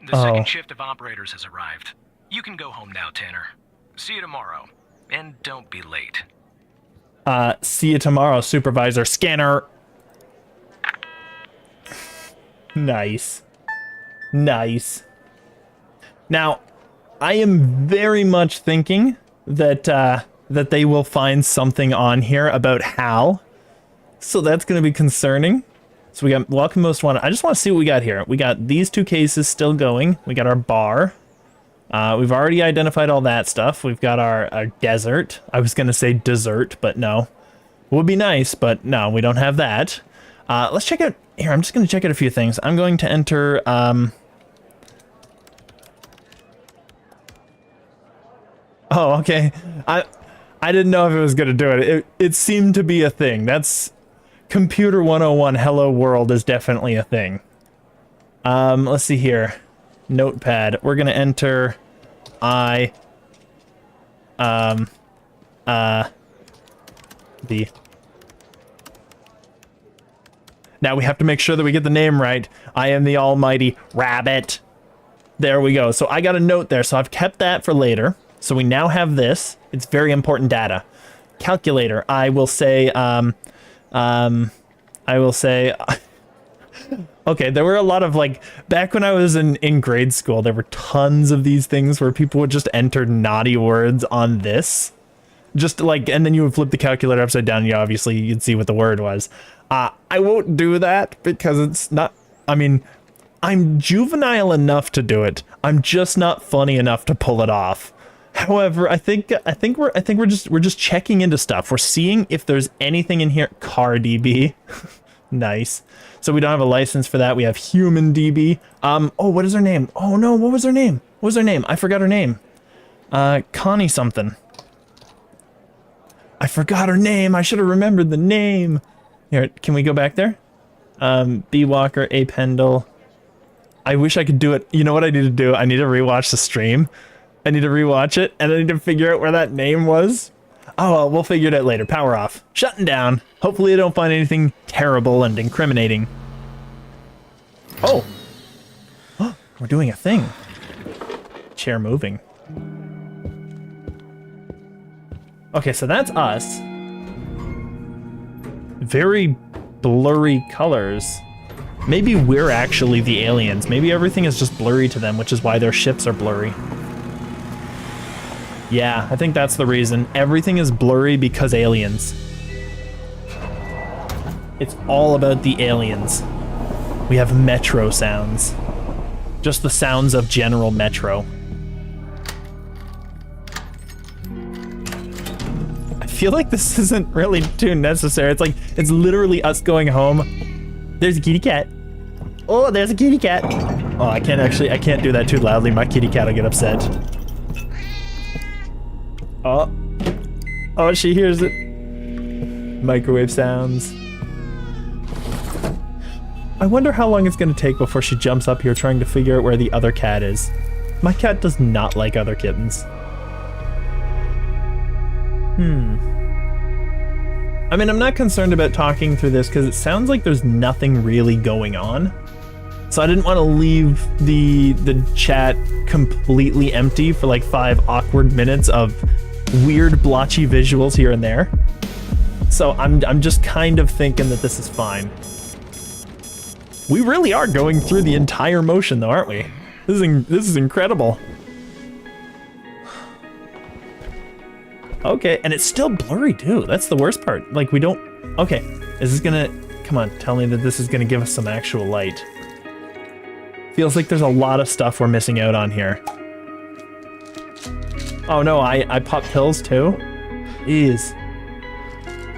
The second shift of operators has arrived. You can go home now, Tanner. See you tomorrow. And don't be late. See you tomorrow, Supervisor Scanner. Nice. Nice. Now, I am very much thinking that that they will find something on here about Hal. So that's going to be concerning. So we got Welcome Most Wanted. I just want to see what we got here. We got these two cases still going. We got our bar. We've already identified all that stuff. We've got our desert. I was going to say dessert, but no. Would be nice, but no, we don't have that. Let's check out... Here, I'm just going to check out a few things. I'm going to enter... Oh, okay. I didn't know if it was going to do it. It seemed to be a thing. That's... Computer 101 Hello World is definitely a thing. Let's see here. Notepad. We're going to enter... the... Now we have to make sure that we get the name right. I am the almighty rabbit. There we go. So I got a note there, so I've kept that for later. So we now have this. It's very important data. Calculator. I will say, okay, there were a lot of, like, back when I was in grade school, there were tons of these things where people would just enter naughty words on this. Just like, and then you would flip the calculator upside down, and obviously you'd see what the word was. I won't do that because it's not, I mean, I'm juvenile enough to do it. I'm just not funny enough to pull it off. However, I think we're just checking into stuff. We're seeing if there's anything in here. Car DB. Nice. So we don't have a license for that. We have human DB. Oh, what is her name? Oh no, what was her name? What was her name? I forgot her name. Connie something. I forgot her name. I should have remembered the name. Here, can we go back there? B Walker, A Pendle. I wish I could do it. You know what I need to do? I need to rewatch the stream. I need to rewatch it, and I need to figure out where that name was. Oh, well, we'll figure it out later. Power off. Shutting down. Hopefully I don't find anything terrible and incriminating. Oh. We're doing a thing. Chair moving. Okay, so that's us. Very blurry colors. Maybe we're actually the aliens. Maybe everything is just blurry to them, which is why their ships are blurry. Yeah, I think that's the reason. Everything is blurry because aliens. It's all about the aliens. We have metro sounds. Just the sounds of general metro. I feel like this isn't really too necessary. It's like, it's literally us going home. There's a kitty cat. Oh, there's a kitty cat. Oh, I can't do that too loudly. My kitty cat will get upset. Oh. Oh, she hears it. Microwave sounds. I wonder how long it's gonna take before she jumps up here trying to figure out where the other cat is. My cat does not like other kittens. I mean, I'm not concerned about talking through this because it sounds like there's nothing really going on. So I didn't want to leave the chat completely empty for like 5 awkward minutes of weird blotchy visuals here and there. So I'm just kind of thinking that this is fine. We really are going through the entire motion though, aren't we? This is incredible. Okay, and it's still blurry too. That's the worst part. Like we don't, okay, is this gonna, come on, tell me that this is gonna give us some actual light. Feels like there's a lot of stuff we're missing out on here. Oh no, I popped pills too? Jeez.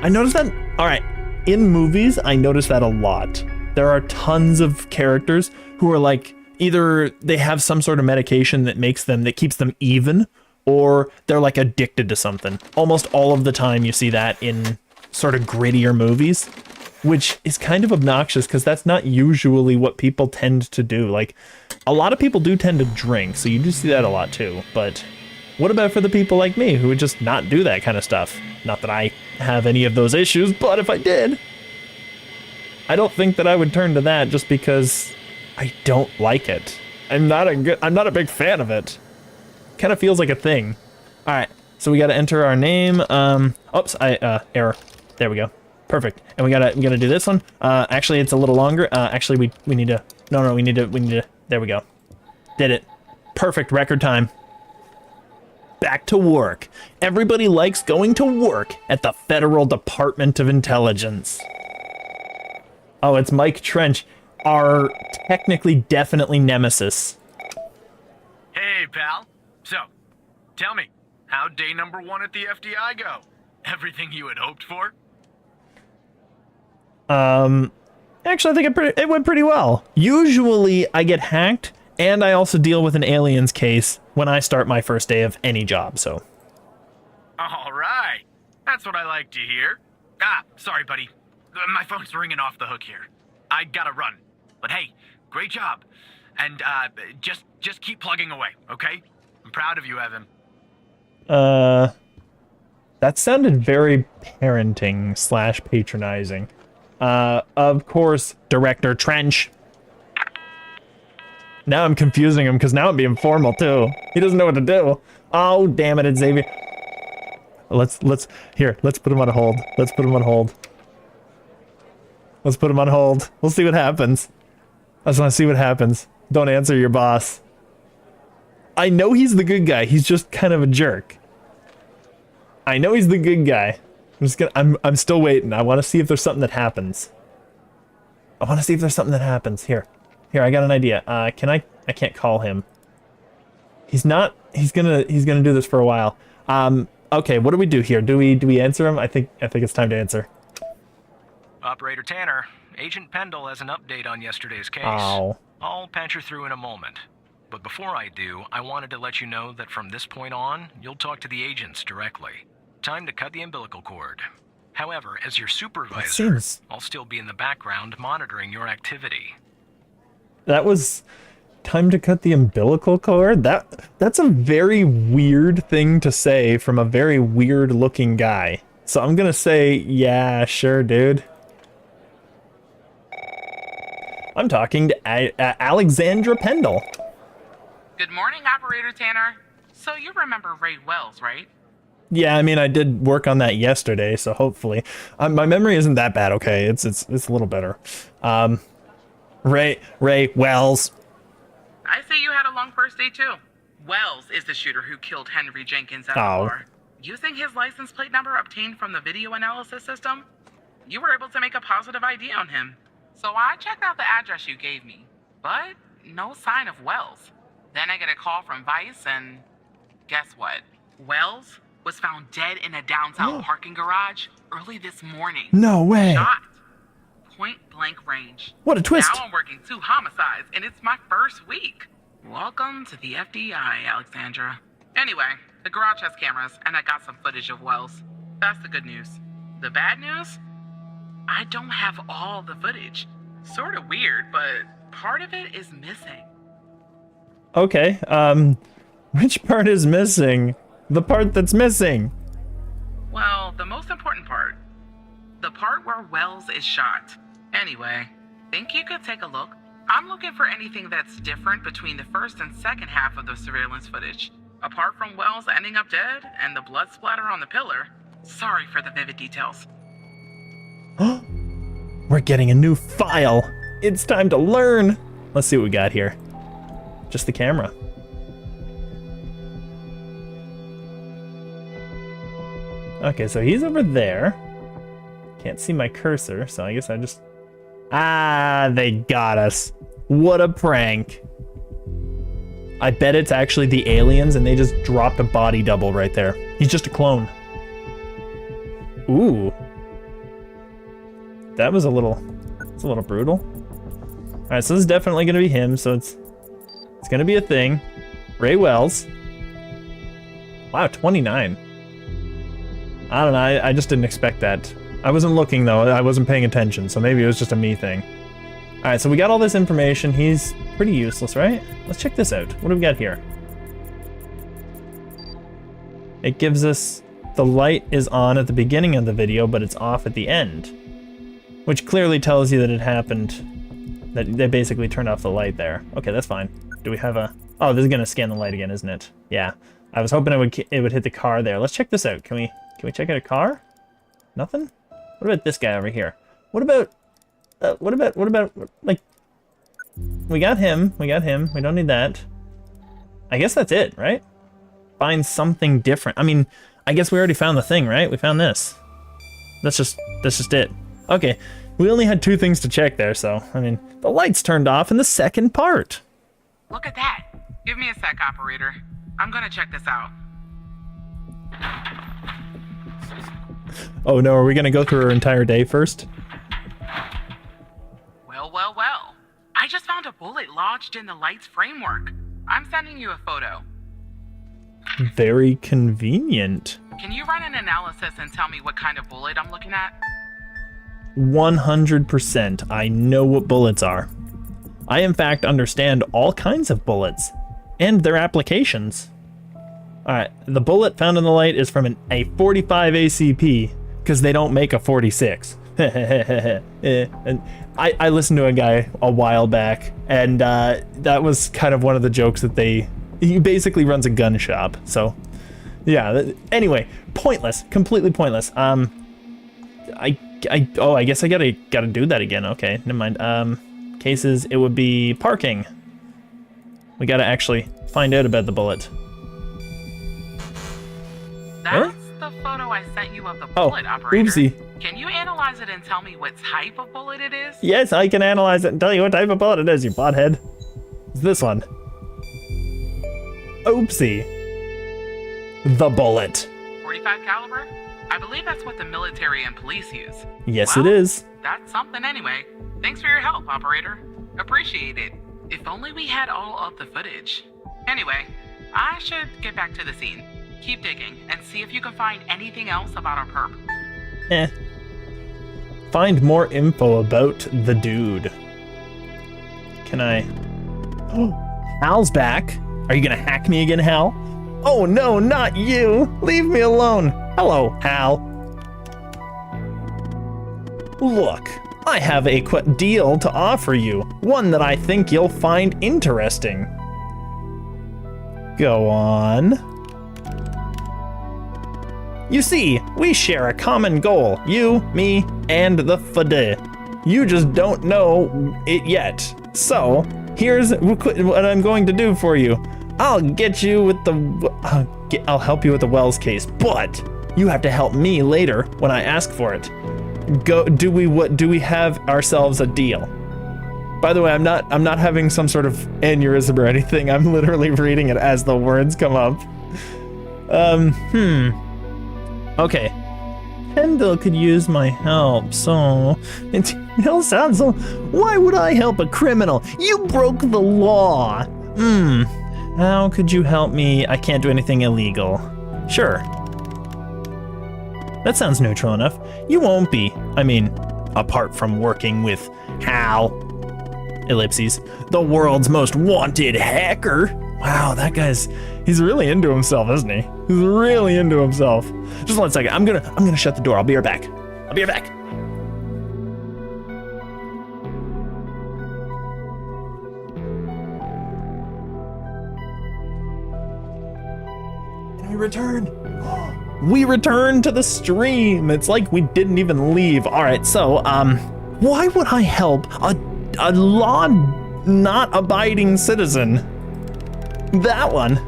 I noticed that, all right, in movies, I notice that a lot. There are tons of characters who are like, either they have some sort of medication that keeps them even, or they're like addicted to something. Almost all of the time you see that in sort of grittier movies, which is kind of obnoxious because that's not usually what people tend to do. Like, a lot of people do tend to drink, so you do see that a lot too. But what about for the people like me who would just not do that kind of stuff? Not that I have any of those issues, but if I did, I don't think that I would turn to that just because I don't like it. I'm not a big fan of it. Kind of feels like a thing. All right, so we got to enter our name. Oops, error. There we go. Perfect. And we gotta do this one. Actually, it's a little longer. Actually, we need to. No, we need to. There we go. Did it. Perfect. Record time. Back to work. Everybody likes going to work at the Federal Department of Intelligence. Oh, it's Mike Trench, our technically definitely nemesis. Hey, pal. So, tell me, how'd day number 1 at the FDI go? Everything you had hoped for? Actually, I think it went pretty well. Usually, I get hacked, and I also deal with an aliens case when I start my first day of any job, so. All right. That's what I like to hear. Sorry, buddy. My phone's ringing off the hook here. I gotta run. But hey, great job. And, just keep plugging away, okay? I'm proud of you, Evan. That sounded very parenting / patronizing. Of course, Director Trench. Now I'm confusing him because now I'm being formal too. He doesn't know what to do. Oh, damn it, Xavier. Let's put him on hold. Let's put him on hold. Let's put him on hold. We'll see what happens. I just want to see what happens. Don't answer your boss. I know he's the good guy. He's just kind of a jerk. I know he's the good guy. I'm still waiting. I want to see if there's something that happens. Here, I got an idea. I can't call him. He's gonna do this for a while. Okay, what do we do here? Do we answer him? I think it's time to answer. Operator Tanner, Agent Pendle has an update on yesterday's case. Oh. I'll patch her through in a moment. But before I do, I wanted to let you know that from this point on, you'll talk to the agents directly. Time to cut the umbilical cord. However, as your supervisor, I'll still be in the background monitoring your activity. That was time to cut the umbilical cord? That's a very weird thing to say from a very weird looking guy. So I'm gonna say, yeah, sure, dude. I'm talking to Alexandra Pendle. Good morning, Operator Tanner. So you remember Ray Wells, right? Yeah, I mean, I did work on that yesterday, so hopefully. My memory isn't that bad, okay? It's a little better. Ray Wells. I see you had a long first day, too. Wells is the shooter who killed Henry Jenkins at the bar. Using his license plate number obtained from the video analysis system, you were able to make a positive ID on him. So I checked out the address you gave me, but no sign of Wells. Then I get a call from Vice, and guess what? Wells was found dead in a downtown parking garage early this morning. No way. Shot. Point blank range. What a twist. Now I'm working 2 homicides, and it's my first week. Welcome to the FDI, Alexandra. Anyway, The garage has cameras, and I got some footage of Wells. That's the good news. The bad news? I don't have all the footage. Sort of weird, but part of it is missing. Okay, which part is missing? The part that's missing. Well, the most important part. The part where Wells is shot. Anyway, think you could take a look? I'm looking for anything that's different between the first and second half of the surveillance footage. Apart from Wells ending up dead and the blood splatter on the pillar. Sorry for the vivid details. We're getting a new file. It's time to learn. Let's see what we got here. Just the camera. Okay, so he's over there. Can't see my cursor, so I guess I just... Ah, they got us. What a prank. I bet it's actually the aliens and they just dropped a body double right there. He's just a clone. Ooh. That was a little... It's a little brutal. Alright, so this is definitely gonna be him, so it's gonna be a thing. Ray Wells. Wow, 29. I don't know, I just didn't expect that. I wasn't looking though, I wasn't paying attention, so maybe it was just a me thing. Alright, so we got all this information. He's pretty useless, right? Let's check this out. What do we got here? It gives us the light is on at the beginning of the video, but it's off at the end. Which clearly tells you that it happened, that they basically turned off the light there. Okay, that's fine. Do we have a... Oh, this is gonna scan the light again, isn't it? Yeah. I was hoping it would hit the car there. Let's check this out. Can we check out a car? Nothing? What about this guy over here? What about, like, we got him, we don't need that. I guess that's it, right? Find something different. I mean, I guess we already found the thing, right? We found this. That's just it. Okay, we only had 2 things to check there, so, I mean, the light's turned off in the second part. Look at that. Give me a sec, operator. I'm gonna check this out. Oh no, are we gonna go through our entire day first? Well. I just found a bullet lodged in the light's framework. I'm sending you a photo. Very convenient. Can you run an analysis and tell me what kind of bullet I'm looking at? 100%. I know what bullets are. I in fact understand all kinds of bullets and their applications. Alright, the bullet found in the light is from a 45 ACP, because they don't make a 46. And I listened to a guy a while back, and that was kind of one of the jokes that he basically runs a gun shop, so yeah. Anyway, pointless, completely pointless. I guess I gotta do that again. Okay, never mind. Cases, it would be parking. We gotta actually find out about the bullet. That's the photo I sent you of the bullet, operator. Oopsie. Can you analyze it and tell me what type of bullet it is? Yes, I can analyze it and tell you what type of bullet it is, you butthead. It's this one. Oopsie. The bullet. 45 caliber? I believe that's what the military and police use. Yes, Well, it is. That's something anyway. Thanks for your help, operator. Appreciate it. If only we had all of the footage. Anyway, I should get back to the scene. Keep digging and see if you can find anything else about our perp. Find more info about the dude. Can I... Oh, Hal's back. Are you gonna hack me again, Hal? Oh no, not you! Leave me alone! Hello, Hal. Look, I have a deal to offer you. One that I think you'll find interesting. Go on. You see, we share a common goal. You, me, and the FD. You just don't know it yet. So, here's what I'm going to do for you. I'll get you with the... I'll help you with the Wells case, but you have to help me later when I ask for it. Do we have ourselves a deal? By the way, I'm not having some sort of aneurysm or anything. I'm literally reading it as the words come up. Okay. Kendall could use my help, so... He'll sound so... Why would I help a criminal? You broke the law! How could you help me? I can't do anything illegal. Sure. That sounds neutral enough. You won't be. I mean, apart from working with Hal, ellipses, the world's most wanted hacker. Wow, that he's really into himself, isn't he? He's really into himself. Just 1 second. I'm gonna shut the door. I'll be right back. I'll be right back. And we returned. We returned to the stream. It's like we didn't even leave. All right, so why would I help a law not abiding citizen? That one.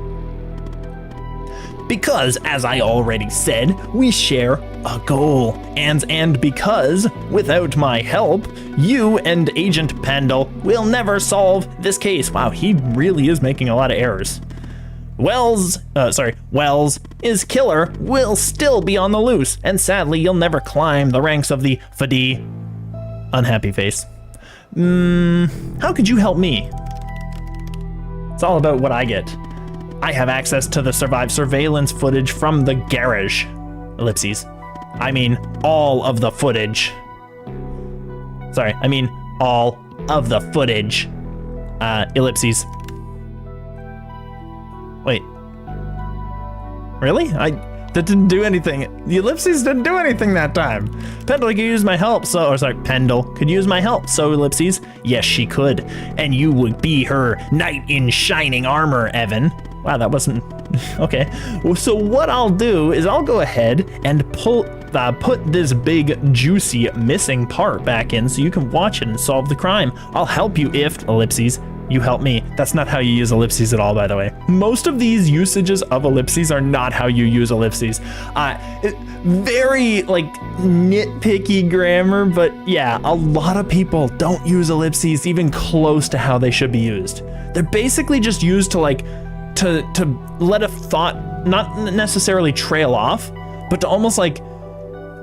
Because, as I already said, we share a goal. And because, without my help, you and Agent Pendle will never solve this case. Wow, he really is making a lot of errors. Wells' killer will still be on the loose, and sadly, you'll never climb the ranks of the FD. Unhappy face. How could you help me? It's all about what I get. I have access to the surveillance footage from the garage. Ellipses. I mean, all of the footage. Sorry, I mean, all of the footage. Ellipses. Wait. Really? That didn't do anything. The ellipses didn't do anything that time. Pendle could use my help, Pendle could use my help, so ellipses. Yes, she could. And you would be her knight in shining armor, Evan. Wow, that wasn't... Okay. So what I'll do is I'll go ahead and put this big, juicy, missing part back in so you can watch it and solve the crime. I'll help you if, ellipses, you help me. That's not how you use ellipses at all, by the way. Most of these usages of ellipses are not how you use ellipses. Very, like, nitpicky grammar, but yeah, a lot of people don't use ellipses even close to how they should be used. They're basically just used to, like, to let a thought not necessarily trail off, but to almost, like,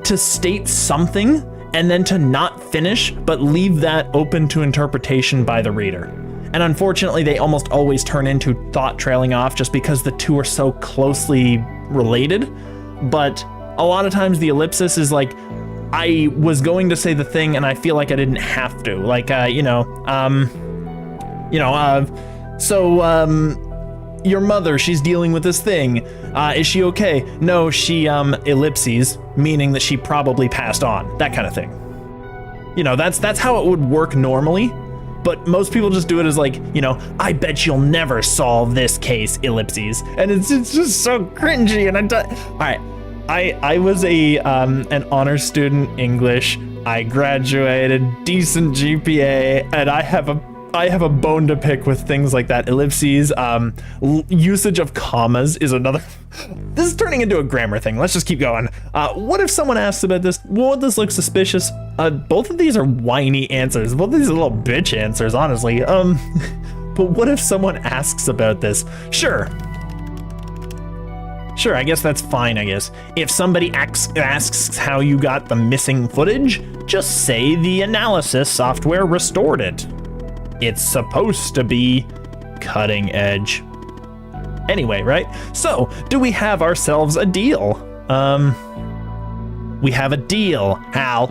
to state something and then to not finish, but leave that open to interpretation by the reader. And unfortunately, they almost always turn into thought trailing off just because the two are so closely related. But a lot of times the ellipsis is like, I was going to say the thing and I feel like I didn't have to. Like, your mother, she's dealing with this thing. Is she okay? No, she, ellipses, meaning that she probably passed on. That kind of thing. You know, that's how it would work normally. But most people just do it as like, I bet you'll never solve this case, ellipses. And it's just so cringy. And all right, I was an honors student English. I graduated, decent GPA, and I have a bone to pick with things like that. Ellipses, usage of commas is another. This is turning into a grammar thing. Let's just keep going. What if someone asks about this? Won't this look suspicious? Both of these are whiny answers. Both of these are little bitch answers, honestly. But what if someone asks about this? Sure, I guess that's fine, I guess. If somebody asks how you got the missing footage, just say the analysis software restored it. It's supposed to be cutting edge. Anyway, right? So, do we have ourselves a deal? We have a deal, Hal.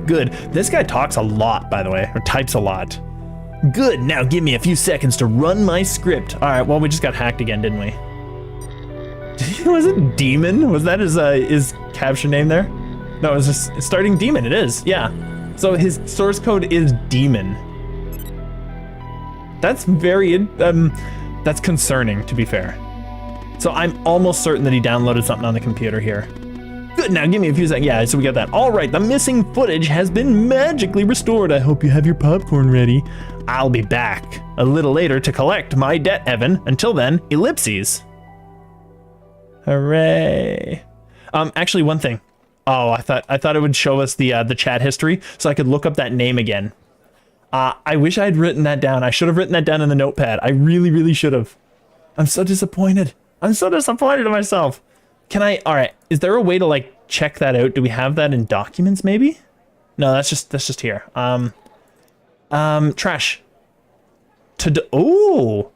Good. This guy talks a lot, by the way, or types a lot. Good. Now give me a few seconds to run my script. All right, well, we just got hacked again, didn't we? Was it Demon? Was that his caption name there? No, it was just starting Demon. It is, yeah. So his source code is Demon. That's that's concerning, to be fair. So I'm almost certain that he downloaded something on the computer here. Good, now give me a few seconds. Yeah, so we got that. All right, the missing footage has been magically restored. I hope you have your popcorn ready. I'll be back a little later to collect my debt, Evan. Until then, ellipses. Hooray. Actually, one thing. Oh, I thought it would show us the chat history so I could look up that name again. I wish I had written that down. I should have written that down in the notepad. I really, really should have. I'm so disappointed. I'm so disappointed in myself. All right, is there a way to like check that out? Do we have that in documents maybe? No, that's just here. Trash. Ooh,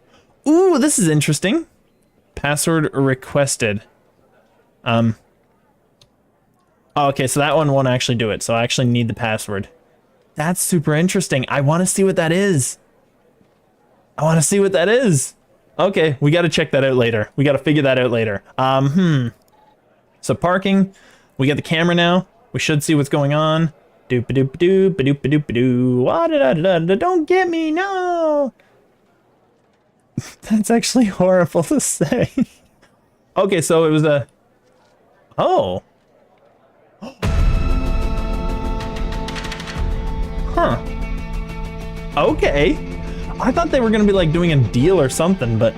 this is interesting. Password requested. Oh, okay, so that one won't actually do it. So I actually need the password. That's super interesting. I want to see what that is. I want to see what that is. Okay, we got to check that out later. We got to figure that out later. So parking. We got the camera now. We should see what's going on. Doop-a-doop-a-doo, ba-doop-a-doop-a-doo. Wa-da-da-da-da, don't get me, no! That's actually horrible to say. Okay, so it was a... Oh. Huh. Okay. I thought they were gonna be like doing a deal or something, but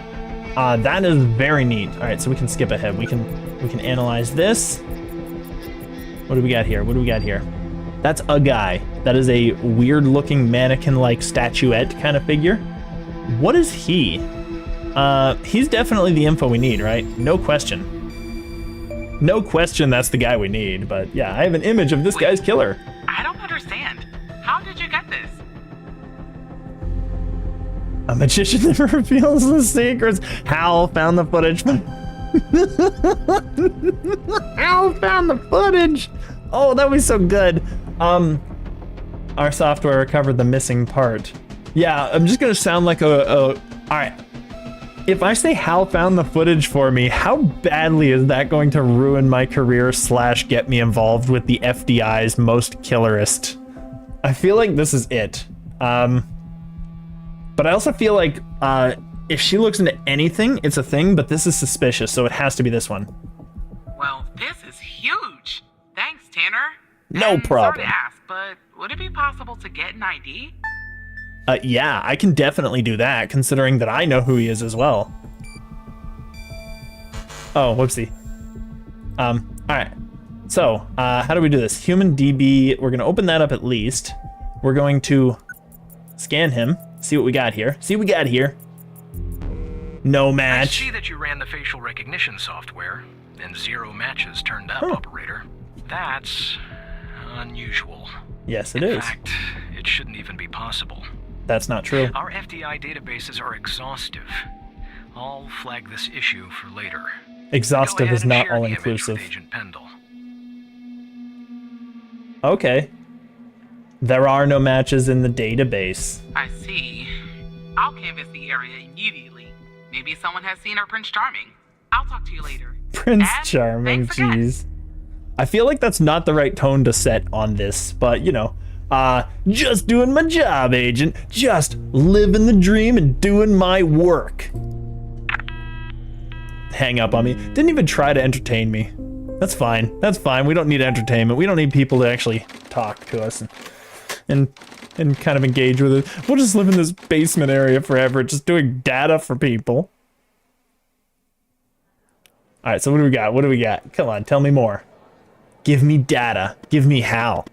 that is very neat. All right, so we can skip ahead. We can analyze this. What do we got here? What do we got here? That's a guy. That is a weird-looking mannequin-like statuette kind of figure. What is he? He's definitely the info we need, right? No question. No question that's the guy we need, but yeah, I have an image of this guy's killer. I don't understand. How did you get this? A magician that reveals the secrets. Hal found the footage. Hal found the footage. Oh, that was so good. Our software recovered the missing part. Yeah, I'm just gonna sound like all right. If I say Hal found the footage for me, how badly is that going to ruin my career / get me involved with the FDI's most killerist? I feel like this is it. But I also feel like if she looks into anything, it's a thing, but this is suspicious, so it has to be this one. Well, this is huge. Thanks, Tanner. No problem. Sorry to ask, but would it be possible to get an ID? Yeah, I can definitely do that, considering that I know who he is as well. Oh, whoopsie. All right. So, how do we do this? Human DB, we're gonna open that up at least. We're going to scan him, see what we got here. See what we got here. No match. I see that you ran the facial recognition software, and 0 matches turned up, operator. That's unusual. Yes, it In is. fact, it shouldn't even be possible. That's not true. Our FDI databases are exhaustive. I'll flag this issue for later. Exhaustive is not all all inclusive. Agent Pendle. Okay. There are no matches in the database. I see. I'll canvass the area immediately. Maybe someone has seen our Prince Charming. I'll talk to you later. Prince And Charming, thanks again. jeez. I feel like that's not the right tone to set on this, but you know, just doing my job, agent. Just living the dream and doing my work. Hang up on me. Didn't even try to entertain me. That's fine. That's fine. We don't need entertainment. We don't need people to actually talk to us and kind of engage with it. We'll just live in this basement area forever, just doing data for people. All right, so what do we got? What do we got? Come on, tell me more. Give me data. Give me how.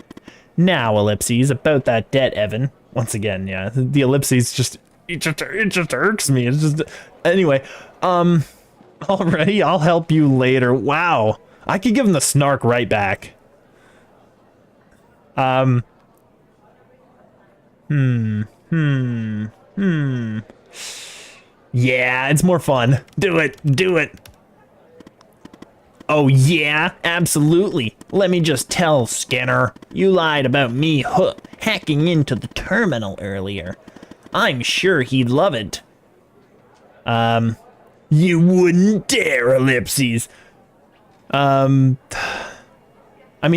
Now, ellipses, about that debt, Evan. Once again, yeah, the ellipses just irks me. It's just, anyway, already, I'll help you later. Wow, I could give him the snark right back. Yeah, it's more fun. Do it, do it. Oh yeah, absolutely. Let me just tell, Skinner. You lied about me hacking into the terminal earlier. I'm sure he'd love it. You wouldn't dare, ellipses. I mean,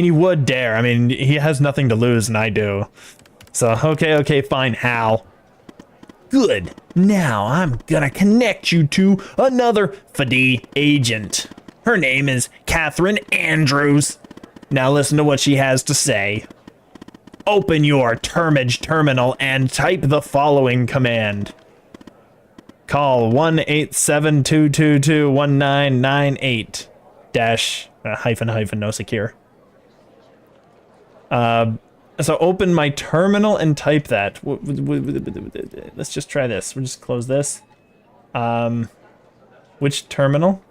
he would dare. I mean, he has nothing to lose, and I do. So, okay, fine, Hal. Good. Now I'm gonna connect you to another FD agent. Her name is Catherine Andrews. Now listen to what she has to say. Open your Termage terminal and type the following command. Call 1-87222-1998 dash hyphen no secure. So open my terminal and type that. Let's just try this. We'll just close this. Which terminal?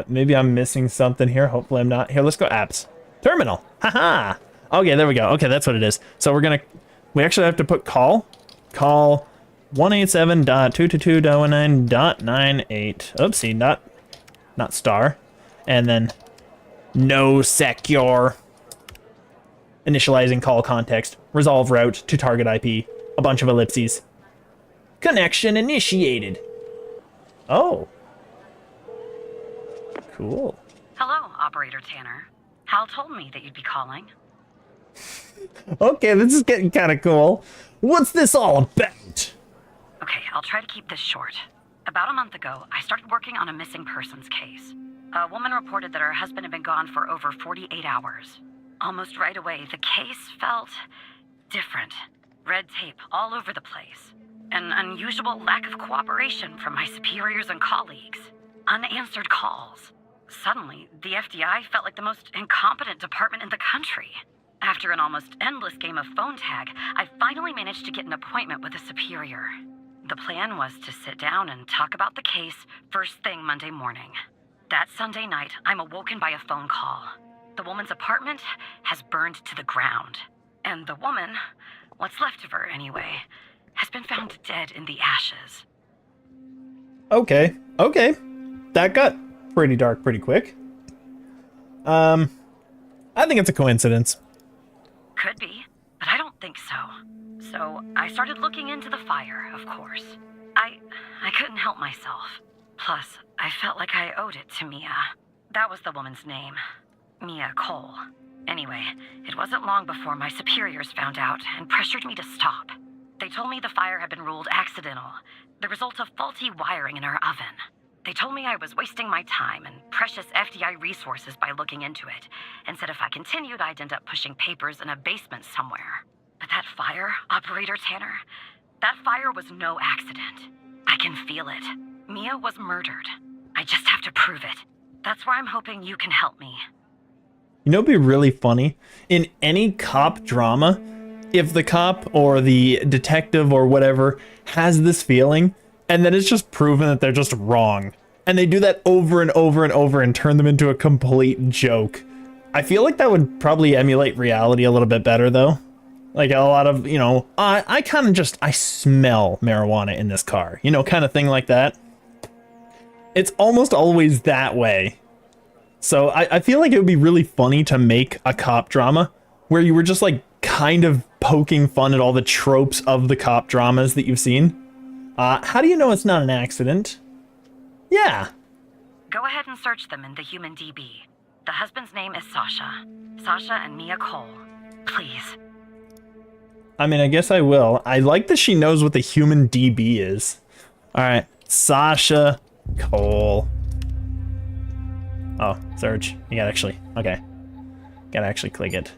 Maybe I'm missing something here. Hopefully I'm not. Here, let's go apps. Terminal. Haha. Okay, there we go. Okay, that's what it is. So we actually have to put call 187.222.19.98. Oopsie, not star. And then no secure. Initializing call context. Resolve route to target IP. A bunch of ellipses. Connection initiated. Oh. Cool. Hello, Operator Tanner. Hal told me that you'd be calling. Okay, this is getting kind of cool. What's this all about? Okay, I'll try to keep this short. About a month ago, I started working on a missing persons case. A woman reported that her husband had been gone for over 48 hours. Almost right away, the case felt different. Red tape all over the place. An unusual lack of cooperation from my superiors and colleagues. Unanswered calls. Suddenly, the FDI felt like the most incompetent department in the country. After an almost endless game of phone tag, I finally managed to get an appointment with a superior. The plan was to sit down and talk about the case first thing Monday morning. That Sunday night, I'm awoken by a phone call. The woman's apartment has burned to the ground. And the woman, what's left of her anyway, has been found dead in the ashes. Okay. That got pretty dark pretty quick. I think it's a coincidence. Could be, but I don't think so. So I started looking into the fire, of course. I couldn't help myself. Plus, I felt like I owed it to Mia. That was the woman's name. Mia Cole. Anyway, it wasn't long before my superiors found out and pressured me to stop. They told me the fire had been ruled accidental, the result of faulty wiring in our oven. They told me I was wasting my time and precious FDI resources by looking into it, and said if I continued, I'd end up pushing papers in a basement somewhere. But that fire, Operator Tanner, that fire was no accident. I can feel it. Mia was murdered. I just have to prove it. That's why I'm hoping you can help me. You know, it'd be really funny in any cop drama if the cop or the detective or whatever has this feeling and then it's just proven that they're just wrong. And they do that over and over and over and turn them into a complete joke. I feel like that would probably emulate reality a little bit better though. Like a lot of, you know, I kind of just, I smell marijuana in this car, you know, kind of thing like that. It's almost always that way. So I feel like it would be really funny to make a cop drama where you were just like kind of poking fun at all the tropes of the cop dramas that you've seen. How do you know it's not an accident? Yeah. Go ahead and search them in the human DB. The husband's name is Sasha. Sasha and Mia Cole. Please. I mean, I guess I will. I like that she knows what the human DB is. All right, Sasha Cole. Oh, search. You gotta actually, okay. Gotta actually click it.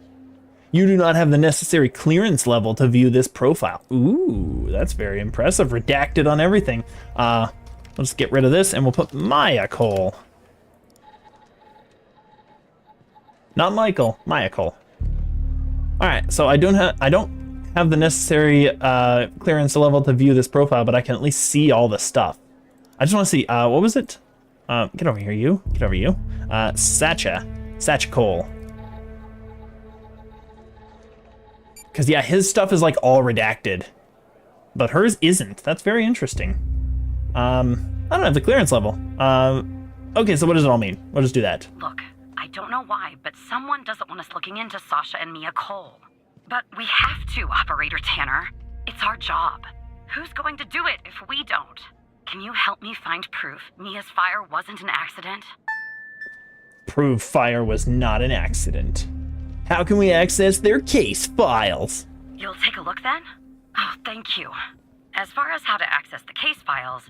You do not have the necessary clearance level to view this profile. Ooh, that's very impressive. Redacted on everything. Let's get rid of this and we'll put Maya Cole. Not Michael, Maya Cole. All right, so I don't have the necessary clearance level to view this profile, but I can at least see all the stuff. I just want to see, what was it? Get over here, you. Get over you. Sacha Cole. Because, yeah, his stuff is, like, all redacted. But hers isn't. That's very interesting. I don't have the clearance level. Okay, so what does it all mean? We'll just do that. Look, I don't know why, but someone doesn't want us looking into Sasha and Mia Cole. But we have to, Operator Tanner. It's our job. Who's going to do it if we don't? Can you help me find proof Mia's fire wasn't an accident? Prove fire was not an accident. How can we access their case files? You'll take a look then? Oh, thank you. As far as how to access the case files,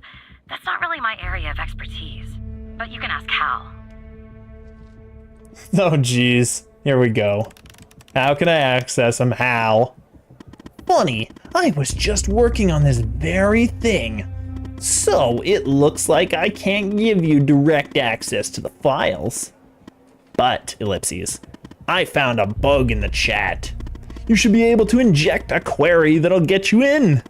that's not really my area of expertise. But you can ask Hal. Oh, geez. Here we go. How can I access them, Hal? Funny, I was just working on this very thing. So, it looks like I can't give you direct access to the files. But, ellipses, I found a bug in the chat. You should be able to inject a query that'll get you in.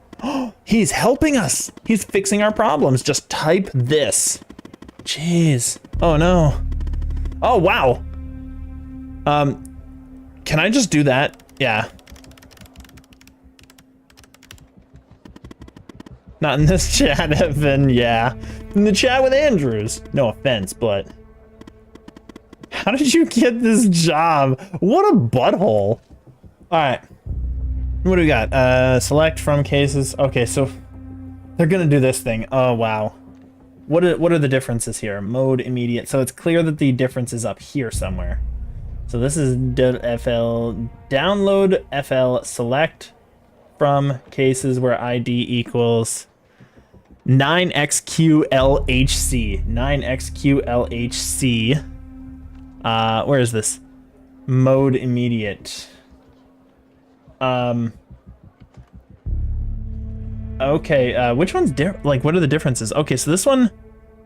He's helping us. He's fixing our problems. Just type this. Jeez. Oh, no. Oh, wow. Can I just do that? Yeah. Not in this chat, Evan, yeah. In the chat with Andrews. No offense, but... How did you get this job? What a butthole. Alright. What do we got? Select from cases. Okay, so... They're gonna do this thing. Oh, wow. What are the differences here? Mode, immediate. So it's clear that the difference is up here somewhere. So this is FL... Download FL select from cases where ID equals... 9XQLHC. 9XQLHC. Where is this? Mode immediate. Okay, which one's like, what are the differences? Okay, so this one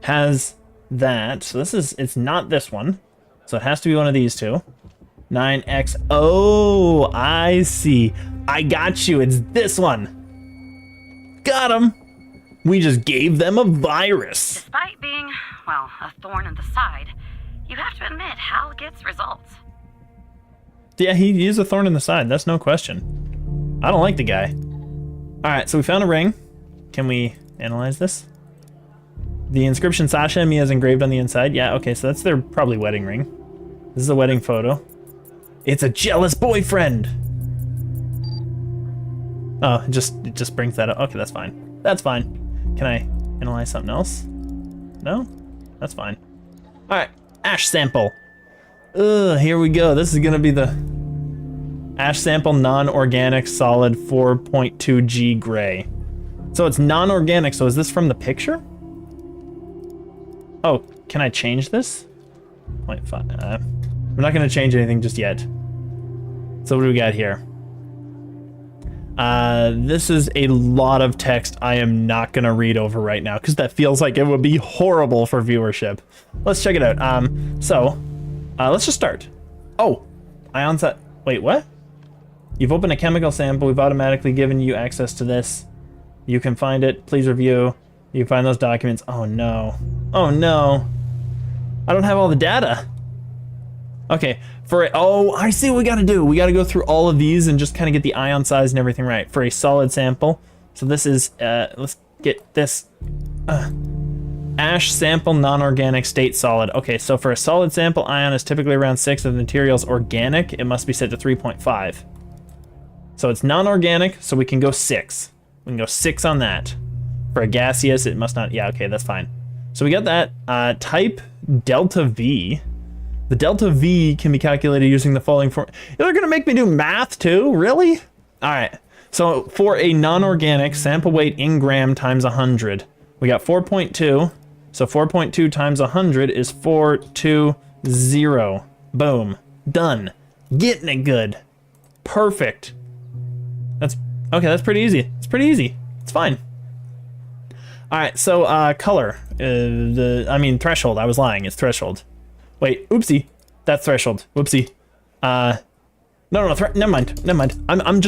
has that. So this is, it's not this one. So it has to be one of these two. 9X. Oh, I see. I got you. It's this one. Got him. We just gave them a virus. Despite being, well, a thorn in the side, you have to admit Hal gets results. Yeah, he is a thorn in the side. That's no question. I don't like the guy. All right, so we found a ring. Can we analyze this? The inscription Sasha and Mia is engraved on the inside. Yeah, okay, so that's their probably wedding ring. This is a wedding photo. It's a jealous boyfriend. Oh, it just brings that up. Okay, that's fine. That's fine. Can I analyze something else? No? That's fine. All right, ash sample. Ugh, here we go. This is gonna be the ash sample non-organic solid 4.2G gray. So it's non-organic, so is this from the picture? Oh, can I change this? 0.5, I'm not gonna change anything just yet. So what do we got here? This is a lot of text I am not gonna read over right now because that feels like it would be horrible for viewership. Let's check it out. Let's just start. Oh, ion set. Wait, what? You've opened a chemical sample. We've automatically given you access to this. You can find it. Please review. You can find those documents. Oh no. Oh no. I don't have all the data. Okay, oh, I see what we gotta do. We gotta go through all of these and just kind of get the ion size and everything right for a solid sample. So this is, let's get this, ash sample non-organic state solid. Okay, so for a solid sample, ion is typically around 6. If the material's organic, it must be set to 3.5. So it's non-organic, so we can go 6. We can go 6 on that. For a gaseous, it must not, yeah, okay, that's fine. So we got that, type delta V. The delta V can be calculated using the following form. They're gonna make me do math too, really? All right, so for a non-organic, sample weight in gram times 100. We got 4.2, so 4.2 times 100 is 420. Boom, done. Getting it good. Perfect. That's, okay, that's pretty easy. It's pretty easy, it's fine. All right, so color, threshold, I was lying, it's threshold. Wait, oopsie, that's threshold, whoopsie. No, never mind. I'm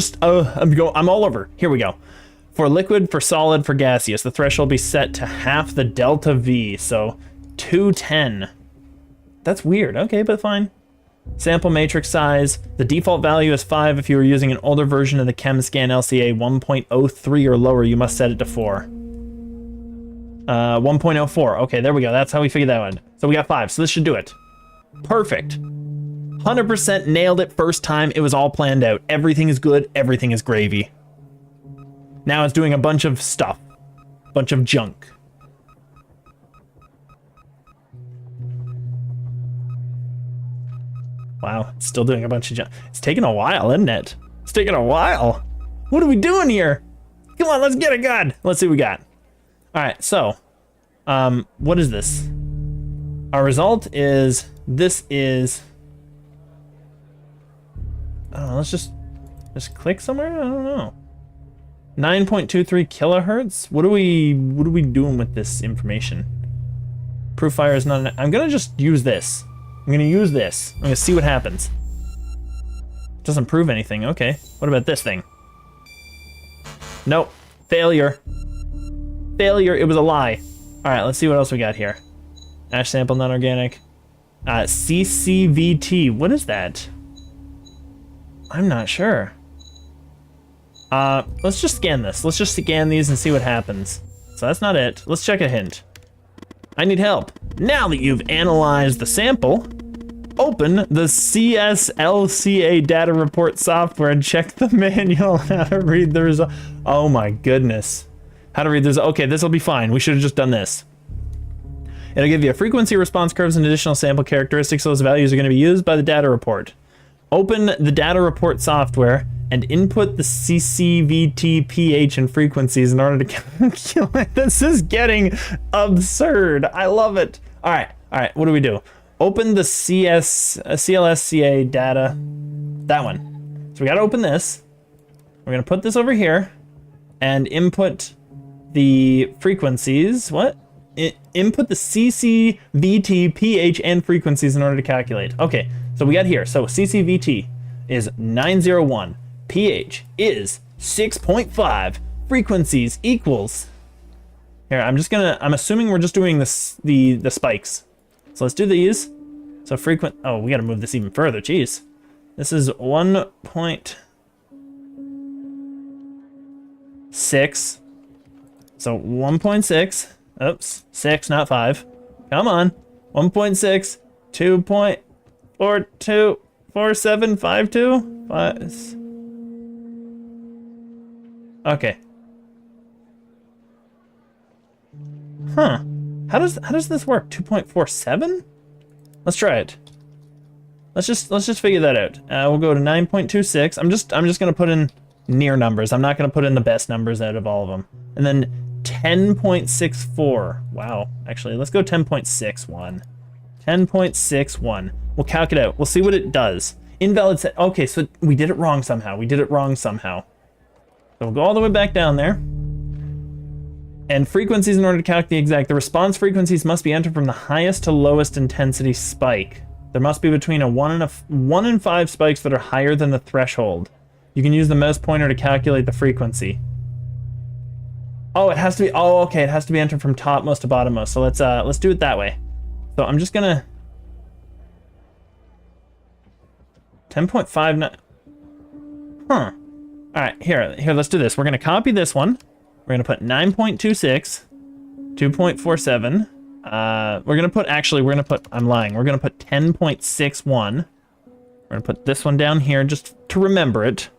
all over, here we go. For liquid, for solid, for gaseous, the threshold be set to half the delta V, so 210. That's weird, okay, but fine. Sample matrix size, the default value is 5. If you were using an older version of the ChemScan LCA 1.03 or lower, you must set it to 4. 1.04, okay, there we go, that's how we figured that one. So we got 5, so this should do it. Perfect. 100% nailed it first time, it was all planned out. Everything is good, everything is gravy. Now it's doing a bunch of stuff. Bunch of junk. Wow, it's still doing a bunch of junk. It's taking a while, isn't it? It's taking a while. What are we doing here? Come on, let's get it good. Let's see what we got. All right, so, what is this? Our result is, this is, I don't know, let's just click somewhere? I don't know. 9.23 kilohertz? What are we doing with this information? Proof fire is not, I'm gonna just use this. I'm gonna use this. I'm gonna see what happens. Doesn't prove anything, okay. What about this thing? Nope, failure. Failure, it was a lie. All right, let's see what else we got here. Ash sample, non-organic. CCVT, what is that? I'm not sure. Let's just scan this. Let's just scan these and see what happens. So that's not it. Let's check a hint. I need help. Now that you've analyzed the sample, open the CSLCA data report software and check the manual how to read the result. Oh my goodness. How to read this. Okay, this will be fine. We should have just done this. It'll give you a frequency, response curves, and additional sample characteristics. Those values are going to be used by the data report. Open the data report software and input the CCVT, pH, and frequencies in order to calculate. This is getting absurd. I love it. All right, what do we do? Open the CLSCA data, that one. So we gotta open this. We're gonna put this over here and input the frequencies. What? Input the CCVT, pH, and frequencies in order to calculate. Okay, so we got here. So CCVT is 901. pH is 6.5. Frequencies equals. Here, I'm assuming we're just doing this, the spikes. So let's do these. So oh, we gotta move this even further, jeez. This is 1.6. So 1.6. Oops, 6, not 5. Come on. 1.6, 2.424752. Okay. Huh. How does this work? 2.47? Let's try it. Let's just figure that out. We'll go to 9.26. I'm just gonna put in near numbers. I'm not gonna put in the best numbers out of all of them. And then 10.64. Wow. Actually, let's go 10.61. 10.61. We'll calc it out. We'll see what it does. Invalid set. Okay, so we did it wrong somehow. So we'll go all the way back down there. And frequencies in order to calculate the response frequencies must be entered from the highest to lowest intensity spike. There must be between 1 and 5 spikes that are higher than the threshold. You can use the mouse pointer to calculate the frequency. Oh, it has to be. Oh, okay. It has to be entered from topmost to bottommost. So let's do it that way. So I'm just gonna 10.59. Huh. All right. Here. Let's do this. We're gonna copy this one. We're gonna put 9.26, 2.47. We're gonna put. I'm lying. We're gonna put 10.61. We're gonna put this one down here just to remember it.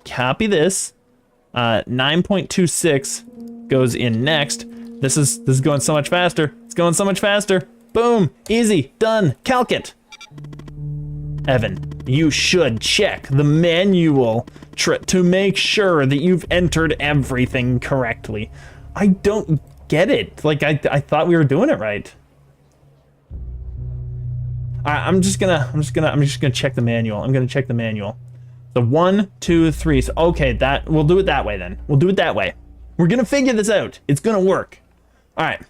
Copy this. 9.26 goes in next. This is going so much faster. It's going so much faster. Boom, easy, done. Calc it. Evan, you should check the manual to make sure that you've entered everything correctly. I don't get it. Like I thought we were doing it right. I'm just gonna check the manual. I'm gonna check the manual. So 1, 2, 3. So okay, we'll do it that way then. We'll do it that way. We're gonna figure this out. It's gonna work. All right.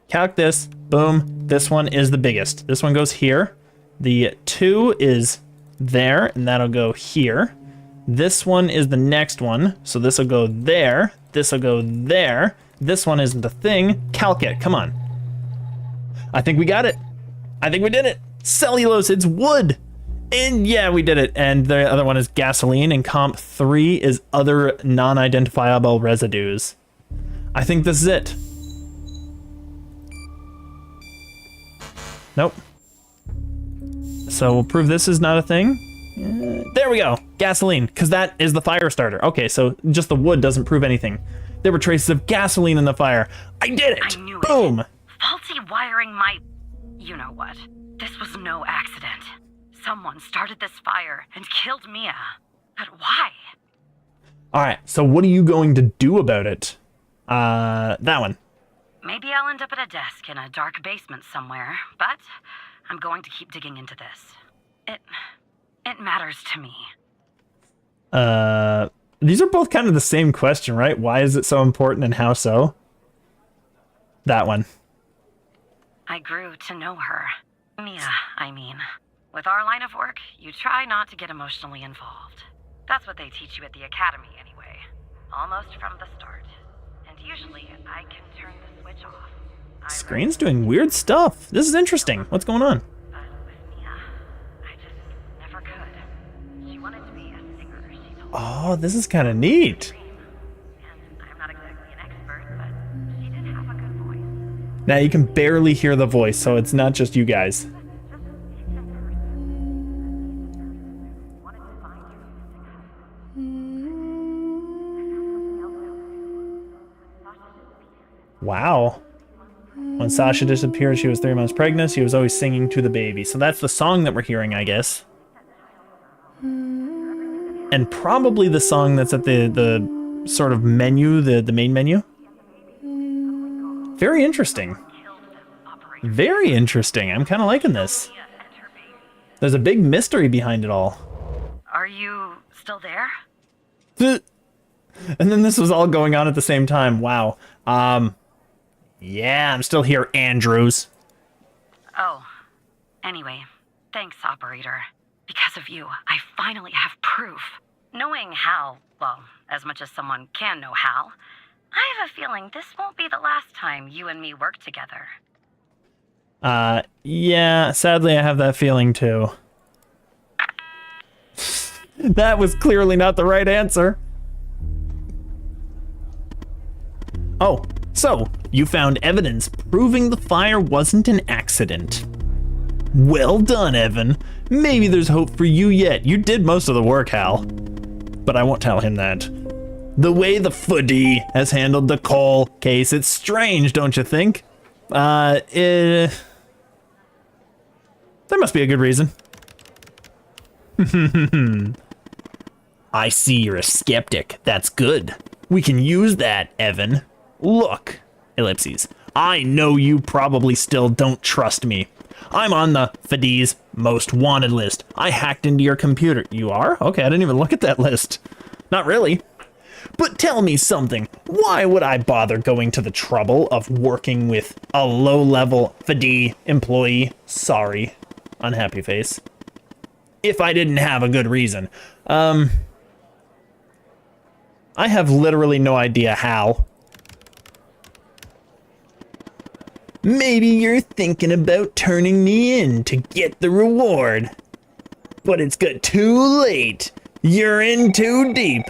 Calc this. Boom. This one is the biggest. This one goes here. The 2 is there, and that'll go here. This one is the next one, so this will go there. This will go there. This one isn't a thing. Calc it. Come on. I think we got it. I think we did it. Cellulose. It's wood. And yeah, we did it. And the other one is gasoline, and comp 3 is other non-identifiable residues. I think this is it. Nope. So we'll prove this is not a thing. There we go. Gasoline, because that is the fire starter. Okay, so just the wood doesn't prove anything. There were traces of gasoline in the fire. I did it. I knew Boom. It. Faulty wiring my... You know what? This was no accident. Someone started this fire and killed Mia. But why? All right, so what are you going to do about it? That one. Maybe I'll end up at a desk in a dark basement somewhere, but I'm going to keep digging into this. It matters to me. These are both kind of the same question, right? Why is it so important and how so? That one. I grew to know her. Mia, I mean. With our line of work, you try not to get emotionally involved. That's what they teach you at the academy anyway. Almost from the start. And usually, I can turn the switch off. Screen's doing weird stuff. This is interesting. What's going on? But with Mia, I just never could. She wanted to be a singer, she told Oh, this is kind of neat. And I'm not exactly an expert, but she did have a good voice. Now you can barely hear the voice, so it's not just you guys. Wow. When Sasha disappeared, she was 3 months pregnant. She was always singing to the baby. So that's the song that we're hearing, I guess. And probably the song that's at the sort of menu, the main menu. Very interesting. Very interesting. I'm kind of liking this. There's a big mystery behind it all. Are you still there? And then this was all going on at the same time. Wow. Yeah, I'm still here, Andrews. Oh, anyway, thanks, operator. Because of you, I finally have proof. Knowing Hal, well, as much as someone can know Hal, I have a feeling this won't be the last time you and me work together. Yeah, sadly I have that feeling too. That was clearly not the right answer. Oh, so, you found evidence proving the fire wasn't an accident. Well done, Evan. Maybe there's hope for you yet. You did most of the work, Hal. But I won't tell him that. The way the Footy has handled the Cole case, it's strange, don't you think? There must be a good reason. I see you're a skeptic. That's good. We can use that, Evan. Look, ellipses. I know you probably still don't trust me. I'm on the Fiddy's most wanted list. I hacked into your computer. You are? Okay, I didn't even look at that list. Not really. But tell me something. Why would I bother going to the trouble of working with a low-level Fiddy employee? Sorry. Unhappy face. If I didn't have a good reason. I have literally no idea how. Maybe you're thinking about turning me in to get the reward. But it's got too late. You're in too deep.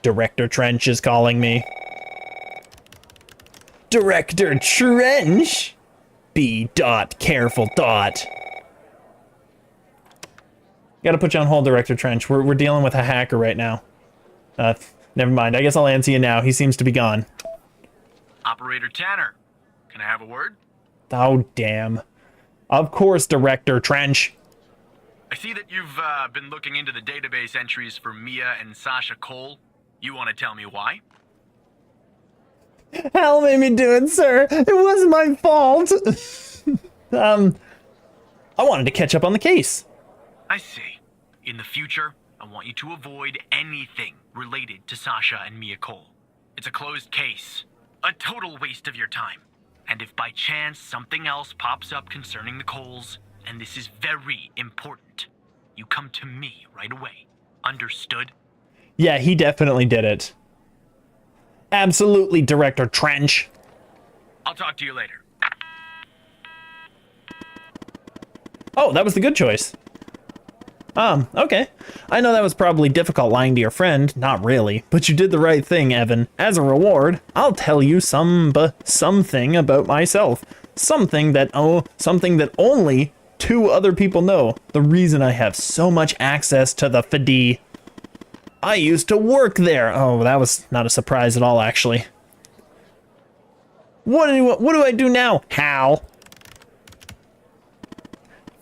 Director Trench is calling me. Director Trench? B. Careful. Gotta put you on hold, Director Trench. We're dealing with a hacker right now. Never mind. I guess I'll answer you now. He seems to be gone. Operator Tanner, can I have a word? Oh, damn. Of course, Director Trench. I see that you've been looking into the database entries for Mia and Sasha Cole. You want to tell me why? Hal made me do it, sir. It wasn't my fault. I wanted to catch up on the case. I see. In the future, I want you to avoid anything related to Sasha and Mia Cole. It's a closed case. A total waste of your time. And if by chance something else pops up concerning the Coles, and this is very important, you come to me right away. Understood? Yeah, he definitely did it. Absolutely, Director Trench. I'll talk to you later. Oh, that was the good choice. Okay. I know that was probably difficult lying to your friend. Not really. But you did the right thing, Evan. As a reward, I'll tell you something about myself. Something that only 2 other people know. The reason I have so much access to the Fiddy. I used to work there. Oh, that was not a surprise at all, actually. What do I do now, Hal?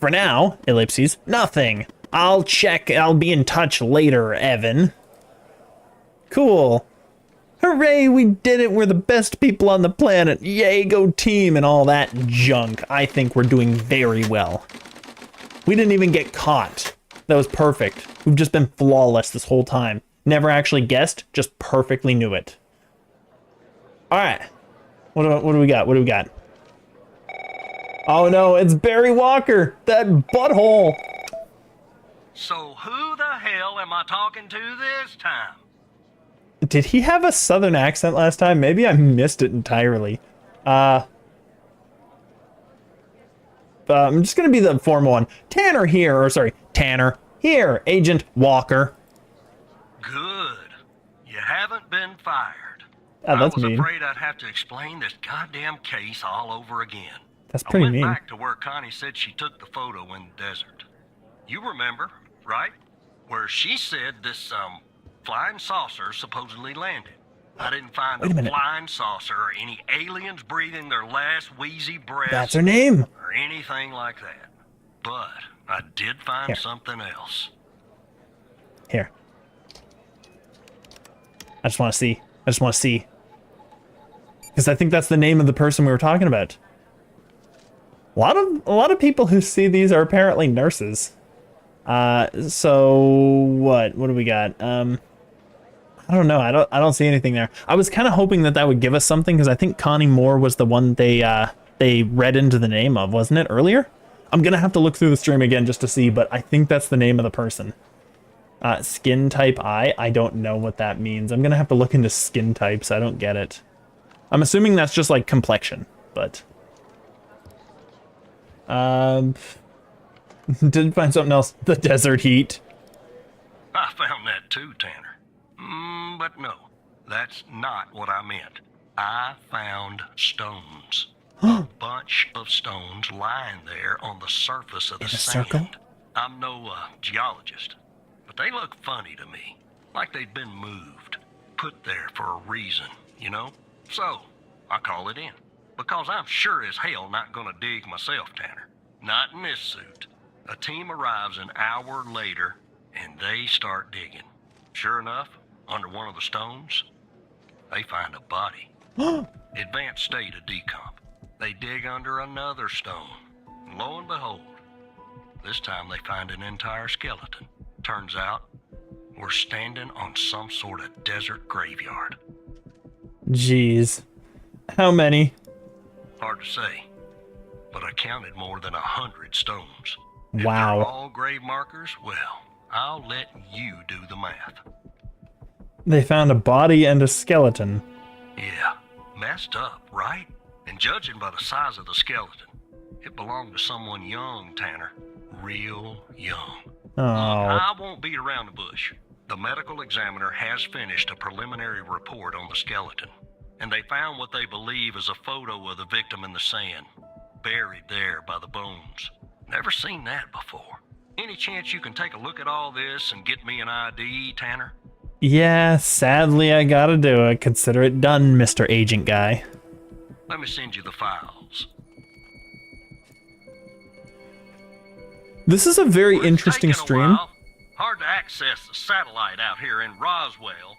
For now, ellipses, nothing. I'll check. I'll be in touch later, Evan. Cool. Hooray, we did it. We're the best people on the planet. Yay, go team and all that junk. I think we're doing very well. We didn't even get caught. That was perfect. We've just been flawless this whole time. Never actually guessed, just perfectly knew it. All right. What do we got? What do we got? Oh no, it's Barry Walker, that butthole. So who the hell am I talking to this time? Did he have a southern accent last time? Maybe I missed it entirely. I'm just gonna be the formal one. Tanner here, or sorry, Tanner here, Agent Walker. Good. You haven't been fired. Oh, that's I was mean. afraid I'd have to explain this goddamn case all over again. That's pretty I went mean. back to where Connie said she took the photo in the desert. You remember, right? Where she said this, flying saucer supposedly landed. I didn't find Wait a a minute. flying saucer or any aliens breathing their last wheezy breaths. That's her name. Or anything like that. But I did find Here. something else. Here. I just want to see. I just want to see. Because I think that's the name of the person we were talking about. A lot of people who see these are apparently nurses. So what? What do we got? I don't know. I don't see anything there. I was kind of hoping that that would give us something because I think Connie Moore was the one they read into the name of, wasn't it, earlier? I'm gonna have to look through the stream again just to see, but I think that's the name of the person. Skin type I don't know what that means. I'm gonna have to look into skin types. I don't get it. I'm assuming that's just like complexion, but didn't find something else. The desert heat. I found that too, Tanner. But no, that's not what I meant. I found stones. A bunch of stones lying there on the surface of the In a sand. circle? I'm no geologist, but they look funny to me. Like they'd been moved. Put there for a reason, you know? So, I call it in. Because I'm sure as hell not gonna dig myself, Tanner. Not in this suit. A team arrives an hour later, and they start digging. Sure enough, under one of the stones, they find a body. Advanced state of decomp. They dig under another stone. And lo and behold, this time they find an entire skeleton. Turns out, we're standing on some sort of desert graveyard. Jeez. How many? Hard to say, but I counted more than 100 stones. If Wow. they're all grave markers, well, I'll let you do the math. They found a body and a skeleton. Yeah, messed up, right? And judging by the size of the skeleton, it belonged to someone young, Tanner. Real young. Oh. I won't beat around the bush. The medical examiner has finished a preliminary report on the skeleton, and they found what they believe is a photo of the victim in the sand, buried there by the bones. Never seen that before. Any chance you can take a look at all this and get me an ID, Tanner? Yeah, sadly I gotta do it. Consider it done, Mr. Agent Guy. Let me send you the files. This is a very Well, it's interesting taken a stream. while. Hard to access the satellite out here in Roswell.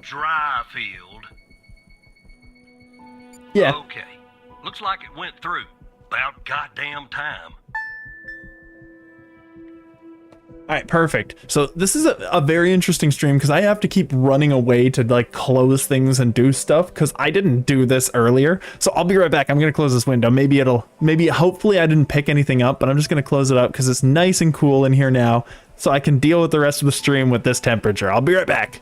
Dryfield. Yeah. Okay. Looks like it went through. About goddamn time. All right, perfect. So this is a very interesting stream because I have to keep running away to like close things and do stuff because I didn't do this earlier. So I'll be right back. I'm going to close this window. Hopefully I didn't pick anything up, but I'm just going to close it up because it's nice and cool in here now so I can deal with the rest of the stream with this temperature. I'll be right back.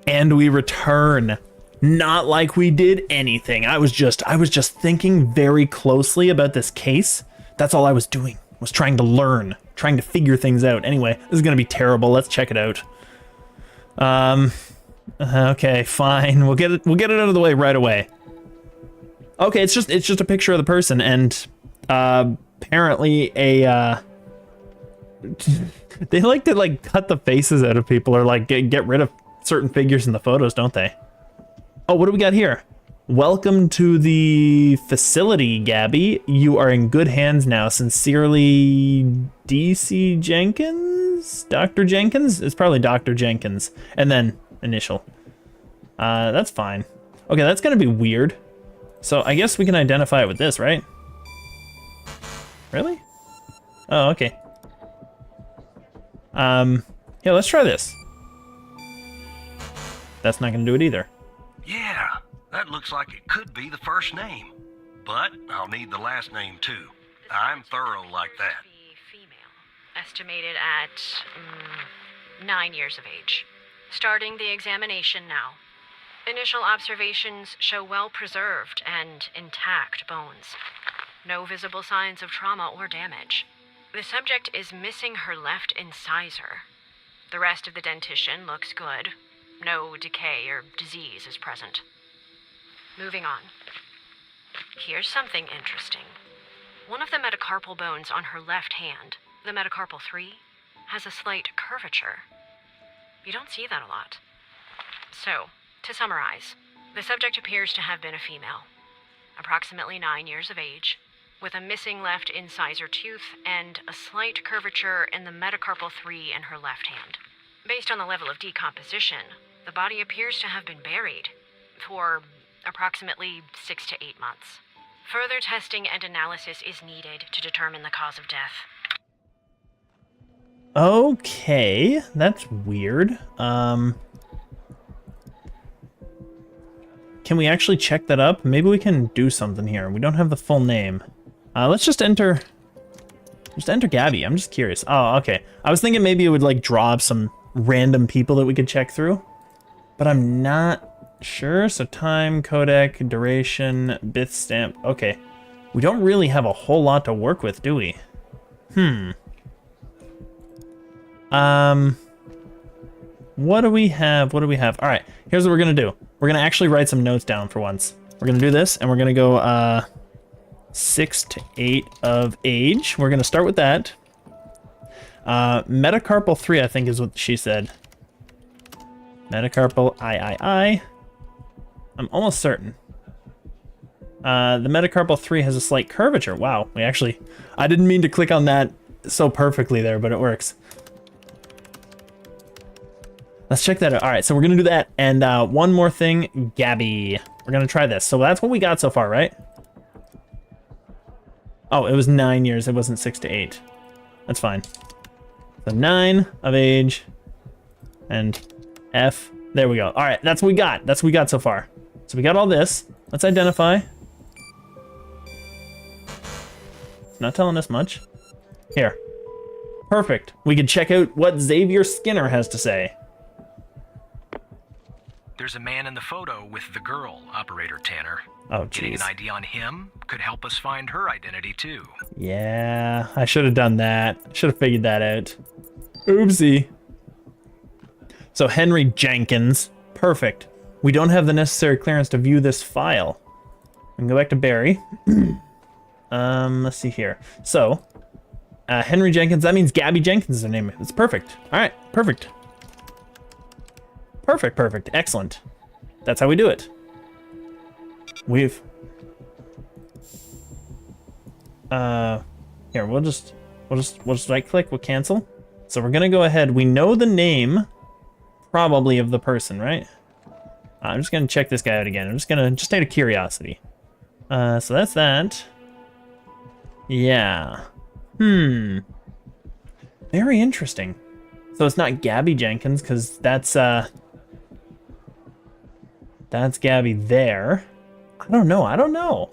And we return. Not like we did anything. I was just thinking very closely about this case. That's all I was doing. Was trying to learn, trying to figure things out. Anyway, this is gonna be terrible. Let's check it out. Okay, fine. We'll get it out of the way right away. Okay, it's just a picture of the person, and apparently they like to like cut the faces out of people or like get rid of certain figures in the photos, don't they? Oh, what do we got here? Welcome to the facility, Gabby. You are in good hands now. Sincerely, DC Jenkins? Dr. Jenkins? It's probably Dr. Jenkins. And then initial. That's fine. Okay, that's gonna be weird. So I guess we can identify it with this, right? Really? Oh, okay. Yeah, let's try this. That's not gonna do it either. Yeah, that looks like it could be the first name. But I'll need the last name too. I'm thorough like that. Female, estimated at 9 years of age. Starting the examination now. Initial observations show well-preserved and intact bones. No visible signs of trauma or damage. The subject is missing her left incisor. The rest of the dentition looks good. No decay or disease is present. Moving on. Here's something interesting. One of the metacarpal bones on her left hand, the metacarpal 3, has a slight curvature. You don't see that a lot. So, to summarize, the subject appears to have been a female, approximately 9 years of age, with a missing left incisor tooth and a slight curvature in the metacarpal 3 in her left hand. Based on the level of decomposition, the body appears to have been buried for approximately 6 to 8 months. Further testing and analysis is needed to determine the cause of death. Okay, that's weird. Can we actually check that up? Maybe we can do something here. We don't have the full name. Let's just enter Gabby. I'm just curious. Oh, okay. I was thinking maybe it would like draw up some random people that we could check through, but I'm not sure. So time, codec, duration, bit stamp. Okay. We don't really have a whole lot to work with, do we? What do we have? What do we have? All right, here's what we're gonna do. We're gonna actually write some notes down for once. We're gonna do this, and we're gonna go 6 to 8 of age. We're gonna start with that. Metacarpal 3, I think is what she said. Metacarpal I. I'm almost certain. The metacarpal 3 has a slight curvature. Wow, I didn't mean to click on that so perfectly there, but it works. Let's check that out. All right, so we're gonna do that. And one more thing, Gabby. We're gonna try this. So that's what we got so far, right? Oh, it was 9 years. It wasn't 6 to 8. That's fine. So 9 of age and F. There we go. All right, that's what we got. That's what we got so far. So we got all this. Let's identify. Not telling us much. Here. Perfect. We can check out what Xavier Skinner has to say. There's a man in the photo with the girl, Operator Tanner. Oh, Getting jeez. an ID on him could help us find her identity, too. Yeah, I should have done that. Should have figured that out. Oopsie. So Henry Jenkins. Perfect. We don't have the necessary clearance to view this file. We can go back to Barry. Let's see here. So, Henry Jenkins, that means Gabby Jenkins is her name. It's perfect. All right, perfect. Perfect. Excellent. That's how we do it. Here, we'll just right click, we'll cancel. So we're gonna go ahead. We know the name probably of the person, right? I'm just gonna check this guy out again. I'm just out of curiosity. So that's that. Yeah. Very interesting. So it's not Gabby Jenkins, because that's Gabby there. I don't know.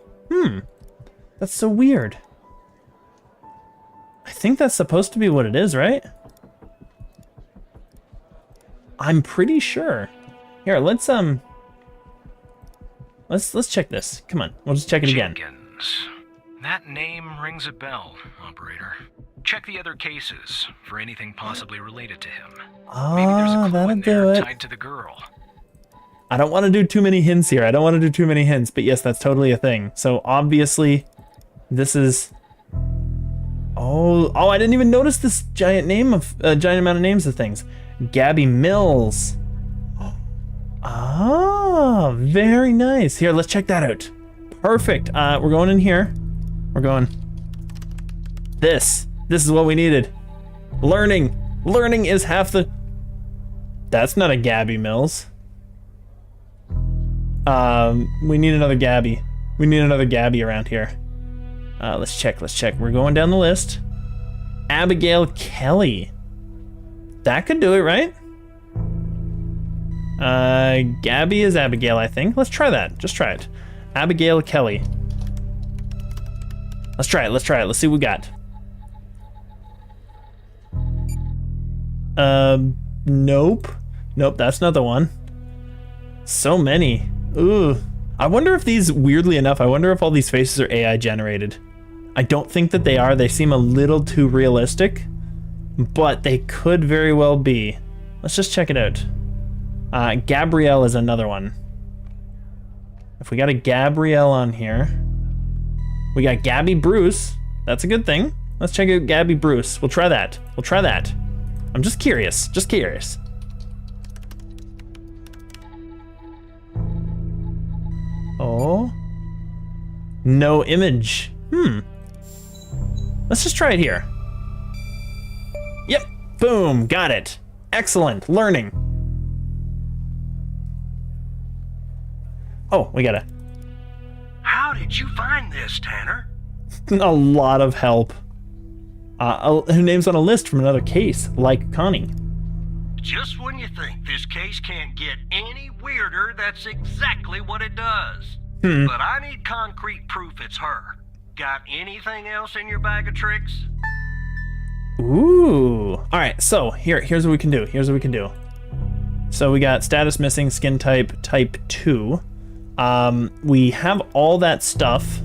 That's so weird. I think that's supposed to be what it is, right? I'm pretty sure. Here, let's check this. Come on, we'll just check it again. Jenkins. That name rings a bell, Operator. Check the other cases for anything possibly related to him. Maybe there's a clue in there tied to the girl. I don't want to do too many hints here. But yes, that's totally a thing. So obviously, this is. Oh! I didn't even notice this giant amount of names of things. Gabby Mills. Ah, very nice. Here, let's check that out. Perfect. We're going in here. We're going. This is what we needed. Learning is half the. That's not a Gabby Mills. We need another Gabby. We need another Gabby around here. Let's check. We're going down the list. Abigail Kelly. That could do it, right? Gabby is Abigail, I think. Let's try that. Just try it. Abigail Kelly. Let's try it. Let's see what we got. Nope, that's not the one. So many. Ooh. I wonder if these, weirdly enough, I wonder if all these faces are AI generated. I don't think that they are. They seem a little too realistic, but they could very well be. Let's just check it out. Gabrielle is another one. If we got a Gabrielle on here, we got Gabby Bruce. That's a good thing. Let's check out Gabby Bruce. We'll try that. We'll try that. I'm just curious. Just curious. Oh. No image. Let's just try it here. Yep. Boom. Got it. Excellent. Learning. Oh, we gotta. How did you find this, Tanner? A lot of help. Her name's on a list from another case, like Connie. Just when you think this case can't get any weirder, that's exactly what it does. But I need concrete proof it's her. Got anything else in your bag of tricks? Ooh. All right, so here's what we can do. Here's what we can do. So we got status missing, skin type, type 2. We have all that stuff.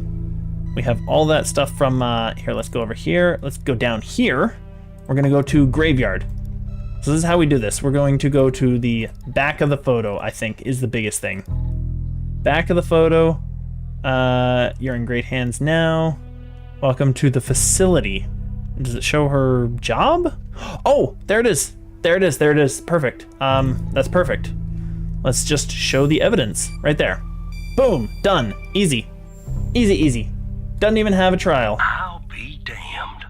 We have all that stuff from, here, let's go over here. Let's go down here. We're gonna go to graveyard. So this is how we do this. We're going to go to the back of the photo, I think, is the biggest thing. Back of the photo. You're in great hands now. Welcome to the facility. Does it show her job? Oh, there it is. There it is. There it is. Perfect. That's perfect. Let's just show the evidence right there. Boom. Done. Easy. Easy, easy. Doesn't even have a trial. I'll be damned.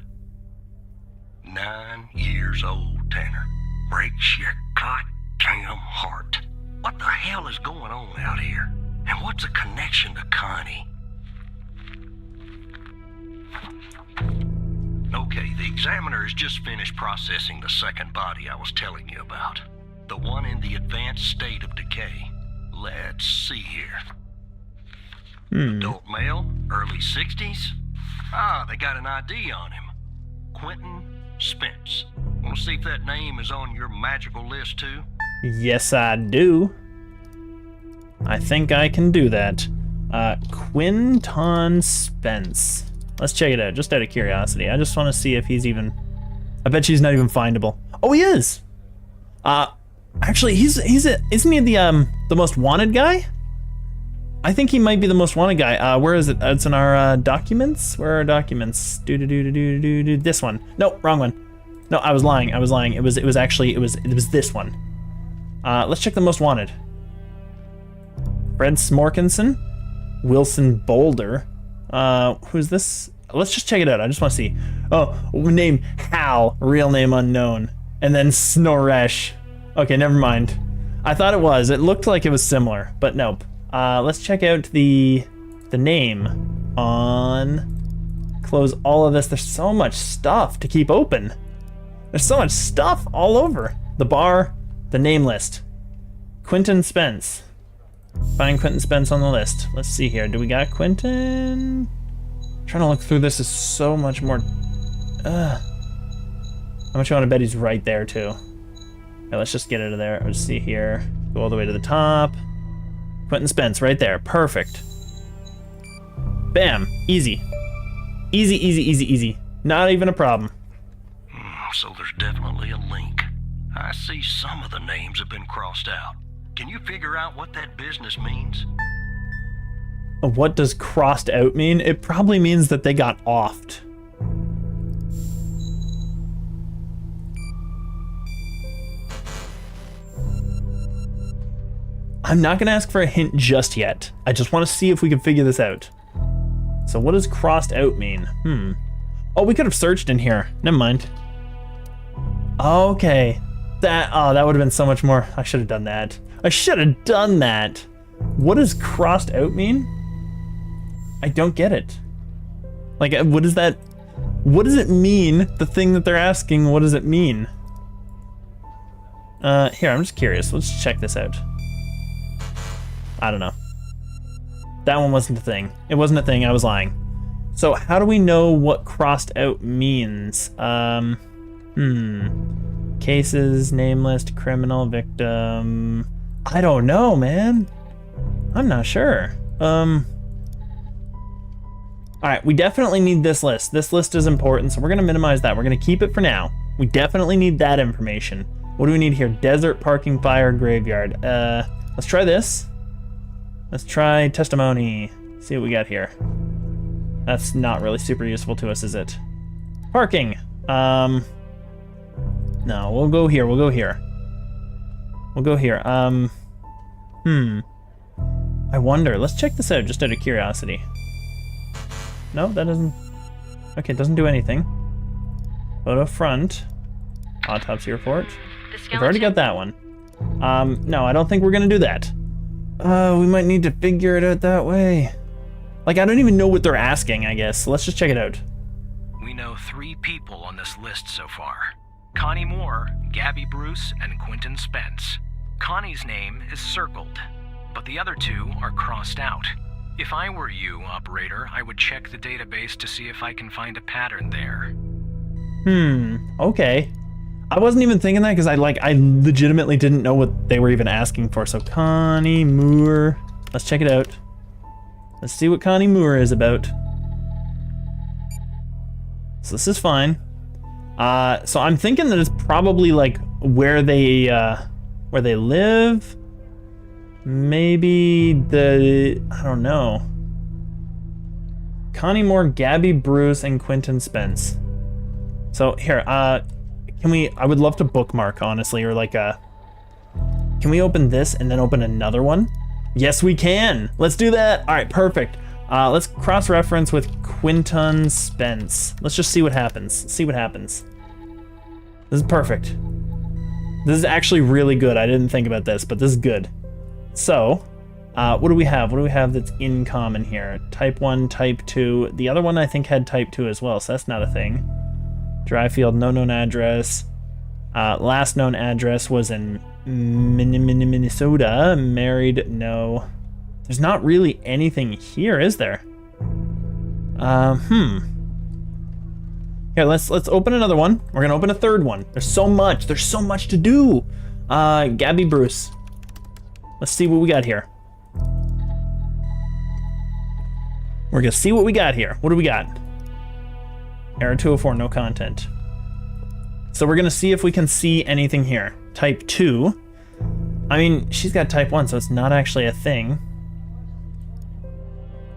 9 years old, Tanner. Breaks your goddamn heart. What the hell is going on out here? And what's a connection to Connie? Okay, the examiner has just finished processing the second body I was telling you about. The one in the advanced state of decay. Let's see here. Adult male, early 60s. Ah, they got an ID on him. Quentin Spence. Want to see if that name is on your magical list too? Yes, I do. I think I can do that. Quinton Spence. Let's check it out, just out of curiosity. I just want to see if he's even... I bet he's not even findable. Oh, he is! Actually, isn't he the most wanted guy? I think he might be the most wanted guy. Where is it? It's in our documents? Where are our documents? This one. No, wrong one. No, I was lying. I was lying. It was this one. Let's check the most wanted. Fred Smorkinson, Wilson Boulder. Who's this? Let's just check it out. I just want to see. Oh, name Hal, real name unknown, and then Snoresh. Okay, never mind. I thought it was. It looked like it was similar, but nope. Let's check out the name on. Close all of this. There's so much stuff to keep open. There's so much stuff all over the bar. The name list. Quentin Spence. Find Quentin Spence on the list. Let's see here. Do we got Quentin? Trying to look through this is so much more. How much you want to bet he's right there too? Okay, let's just get out of there. Let's see here. Go all the way to the top. Quentin Spence right there. Perfect. Bam. Easy. Easy, easy, easy, easy. Not even a problem. So there's definitely a link. I see some of the names have been crossed out. Can you figure out what that business means? What does crossed out mean? It probably means that they got offed. I'm not gonna ask for a hint just yet. I just want to see if we can figure this out. So what does crossed out mean? Oh, we could have searched in here. Never mind. Okay. That would have been so much more. I should have done that. I should have done that. What does crossed out mean? I don't get it. Like, what is that? What does it mean? The thing that they're asking, what does it mean? Here, I'm just curious. Let's check this out. I don't know. That one wasn't a thing. It wasn't a thing, I was lying. So how do we know what crossed out means? Cases, name list, criminal, victim, I don't know, man. I'm not sure. All right, we definitely need this list. This list is important, so we're gonna minimize that. We're gonna keep it for now. We definitely need that information. What do we need here? Desert, parking, fire, graveyard. Let's try this. Let's try testimony. See what we got here. That's not really super useful to us, is it? Parking. No, we'll go here. We'll go here. We'll go here. I wonder. Let's check this out just out of curiosity. No, that doesn't... Okay, it doesn't do anything. Photo front. Autopsy report. We've already got that one. No, I don't think we're gonna do that. We might need to figure it out that way. Like, I don't even know what they're asking, I guess. So let's just check it out. We know 3 people on this list so far. Connie Moore, Gabby Bruce, and Quentin Spence. Connie's name is circled, but the other 2 are crossed out. If I were you, operator, I would check the database to see if I can find a pattern there. Okay. I wasn't even thinking that because I legitimately didn't know what they were even asking for. So Connie Moore, let's check it out. Let's see what Connie Moore is about. So this is fine. So I'm thinking that it's probably like where they live. Maybe I don't know. Connie Moore, Gabby Bruce, and Quentin Spence. So here, I would love to bookmark, honestly, or like can we open this and then open another one? Yes, we can. Let's do that. All right, perfect. Let's cross-reference with Quentin Spence. Let's just see what happens. See what happens. This is perfect. This is actually really good. I didn't think about this, but this is good. So, what do we have? What do we have that's in common here? Type 1, Type 2. The other one I think had Type 2 as well, so that's not a thing. Dry field, no known address. Last known address was in Minnesota. Married, no. There's not really anything here, is there? Here, let's open another one. We're gonna open a third one. There's so much to do. Gabby Bruce. Let's see what we got here. We're gonna see what we got here. What do we got? Error 204, no content. So we're gonna see if we can see anything here. Type 2. I mean, she's got type 1, so it's not actually a thing.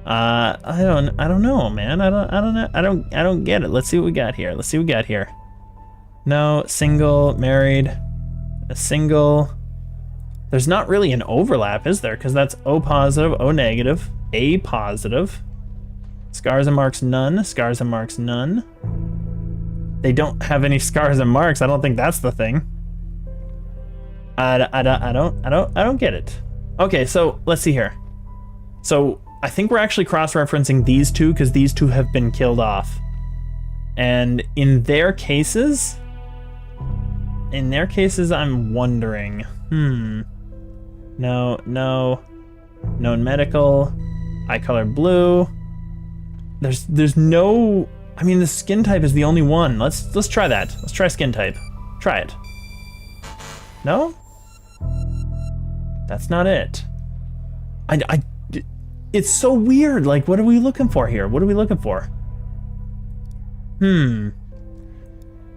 I don't know, man. I don't get it. Let's see what we got here. Let's see what we got here. No, single, married, a single. There's not really an overlap, is there? Because that's O positive, O negative, A positive. Scars and marks, none. Scars and marks, none. They don't have any scars and marks. I don't think that's the thing. I don't get it. Okay, so let's see here. So I think we're actually cross-referencing these 2 because these 2 have been killed off. And in their cases, I'm wondering, no, known medical, eye color blue. There's no, I mean, the skin type is the only one. Let's try that. Let's try skin type. Try it. No? That's not it. It's so weird. Like, what are we looking for here? What are we looking for?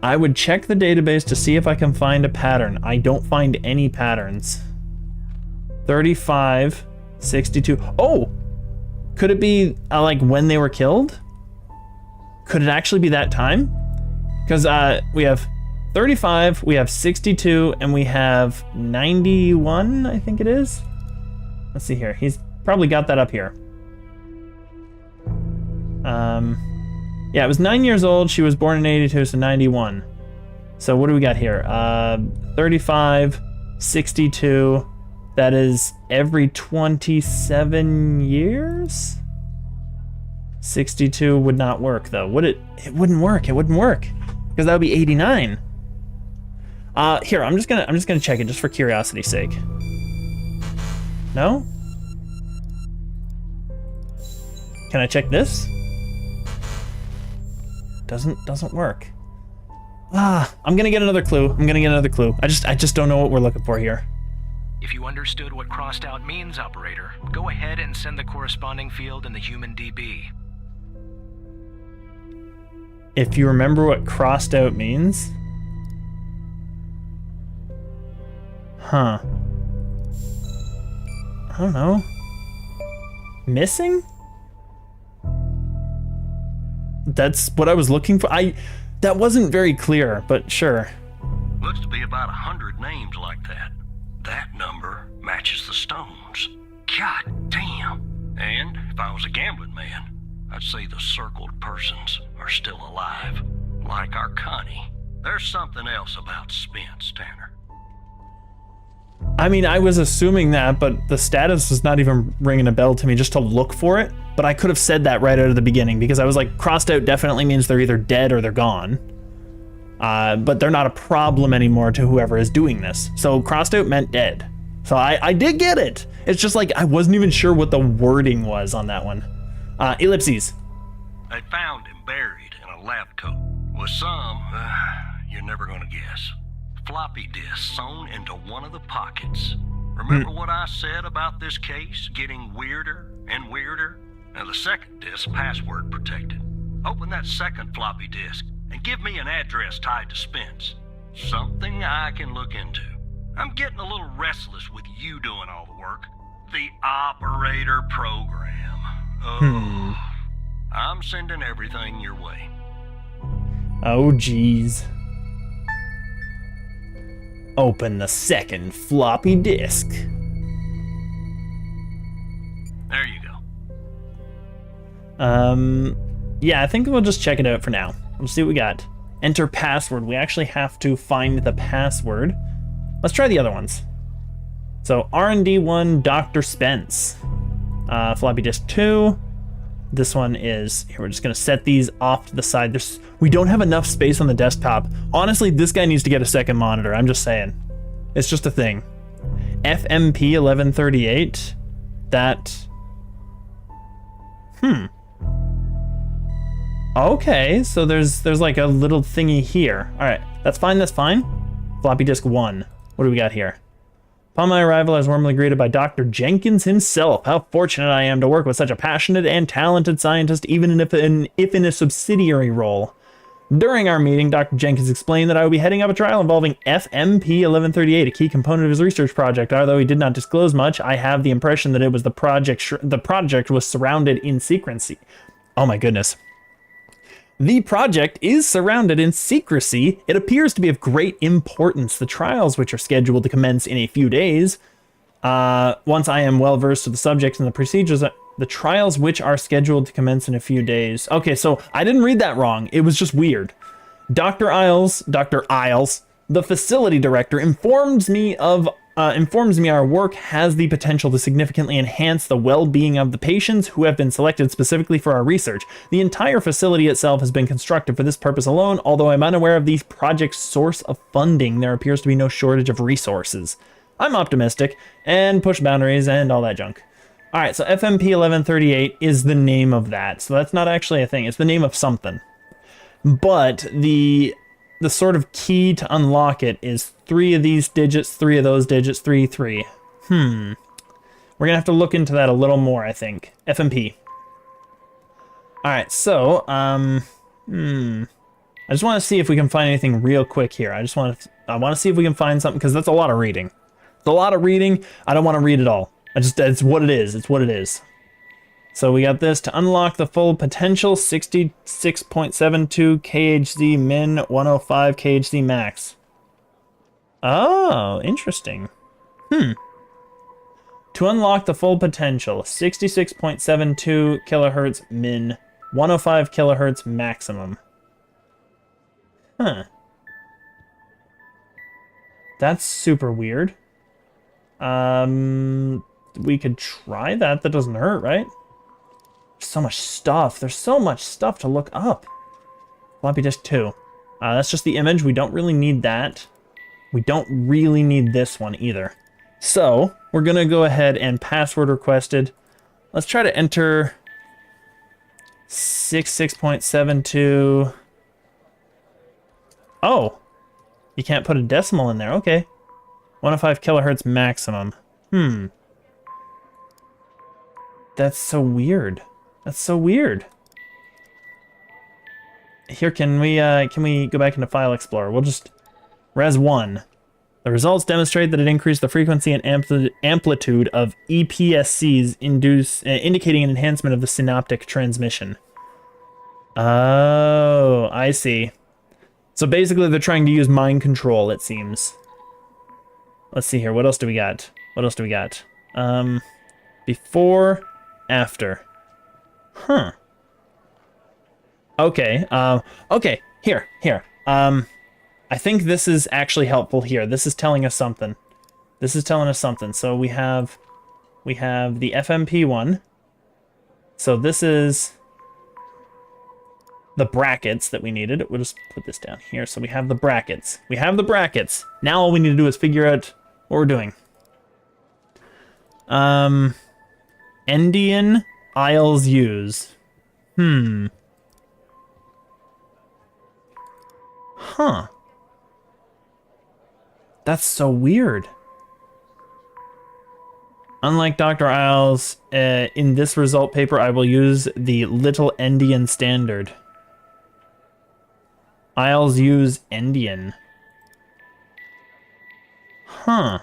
I would check the database to see if I can find a pattern. I don't find any patterns. 35, 62. Oh! Could it be, like, when they were killed? Could it actually be that time? Because we have 35, we have 62, and we have 91, I think it is. Let's see here. He's probably got that up here. Yeah, it was 9 years old. She was born in 82, so 91. So what do we got here? 35, 62. That is every 27 years? 62 would not work, though. Would it? It wouldn't work. It wouldn't work. Because that would be 89. Here, I'm just gonna check it just for curiosity's sake. No? Can I check this? Doesn't work. I'm gonna get another clue. I just don't know what we're looking for here. If you understood what crossed out means, operator, go ahead and send the corresponding field in the human DB. If you remember what crossed out means? Huh. I don't know. Missing? That's what I was looking for. That wasn't very clear, but sure. Looks to be about 100 names like that. That number matches the stones. God damn. And if I was a gambling man, I'd say the circled persons are still alive. Like our Connie. There's something else about Spence, Tanner. I mean, I was assuming that, but the status is not even ringing a bell to me just to look for it. But I could have said that right out of the beginning because I was like, crossed out definitely means they're either dead or they're gone. But they're not a problem anymore to whoever is doing this. So crossed out meant dead. So I did get it. It's just like I wasn't even sure what the wording was on that one. Ellipses. They found him buried in a lab coat with some, you're never gonna guess, floppy disk sewn into one of the pockets. Remember what I said about this case getting weirder and weirder? Now the second disk password protected. Open that second floppy disk and give me an address tied to Spence. Something I can look into. I'm getting a little restless with you doing all the work. The operator program. Oh, I'm sending everything your way. Oh, geez. Open the second floppy disk. There you go. Yeah, I think we'll just check it out for now. Let's see what we got. Enter password. We actually have to find the password. Let's try the other ones. So R&D1 Dr. Spence. Floppy disk 2. This one is, here, we're just gonna set these off to the side. We don't have enough space on the desktop. Honestly, this guy needs to get a second monitor, I'm just saying. It's just a thing. FMP 1138, that, okay, so there's like a little thingy here. All right, that's fine, that's fine. Floppy disk 1, what do we got here? Upon my arrival, I was warmly greeted by Dr. Jenkins himself. How fortunate I am to work with such a passionate and talented scientist, even if in a subsidiary role. During our meeting, Dr. Jenkins explained that I would be heading up a trial involving FMP 1138, a key component of his research project. Although he did not disclose much, I have the impression that it was the project was surrounded in secrecy. Oh my goodness. The project is surrounded in secrecy. It appears to be of great importance. The trials, which are scheduled to commence in a few days, once I am well versed with the subject and the procedures, the trials which are scheduled to commence in a few days. Okay, so I didn't read that wrong. It was just weird. Dr. Isles, the facility director, informs me our work has the potential to significantly enhance the well-being of the patients who have been selected specifically for our research. The entire facility itself has been constructed for this purpose alone. Although I'm unaware of the project's source of funding, there appears to be no shortage of resources. I'm optimistic and push boundaries and all that junk. All right, so FMP 1138 is the name of that. So that's not actually a thing. It's the name of something. But the sort of key to unlock it is 3 of these digits, 3 of those digits, 3, 3. We're gonna have to look into that a little more, I think. FMP. All right, so, I just want to see if we can find anything real quick here. I want to see if we can find something, because that's a lot of reading. It's a lot of reading. I don't want to read it all. It's what it is. It's what it is. So we got this to unlock the full potential, 66.72 KHZ min, 105 KHZ max. Oh, interesting. To unlock the full potential, 66.72 kilohertz min, 105 kilohertz maximum. That's super weird. We could try that. That doesn't hurt, right? So much stuff. There's so much stuff to look up. Floppy disk 2. That's just the image. We don't really need that. We don't really need this one either. So we're gonna go ahead and password requested. Let's try to enter 66.72. Oh, you can't put a decimal in there. Okay. 105 kilohertz maximum. That's so weird. That's so weird. Here, can we go back into File Explorer? We'll just Res 1. The results demonstrate that it increased the frequency and amplitude of EPSCs, indicating an enhancement of the synaptic transmission. Oh, I see. So basically they're trying to use mind control, it seems. Let's see here. What else do we got? What else do we got? Before, after. Huh. Okay. Okay. Here. I think this is actually helpful here. This is telling us something. This is telling us something. So we have the FMP one. So this is the brackets that we needed. We'll just put this down here. So we have the brackets. We have the brackets. Now all we need to do is figure out what we're doing. Endian Isles use. Huh. That's so weird. Unlike Dr. Isles, in this result paper, I will use the Little Endian standard. Isles use Endian. Huh.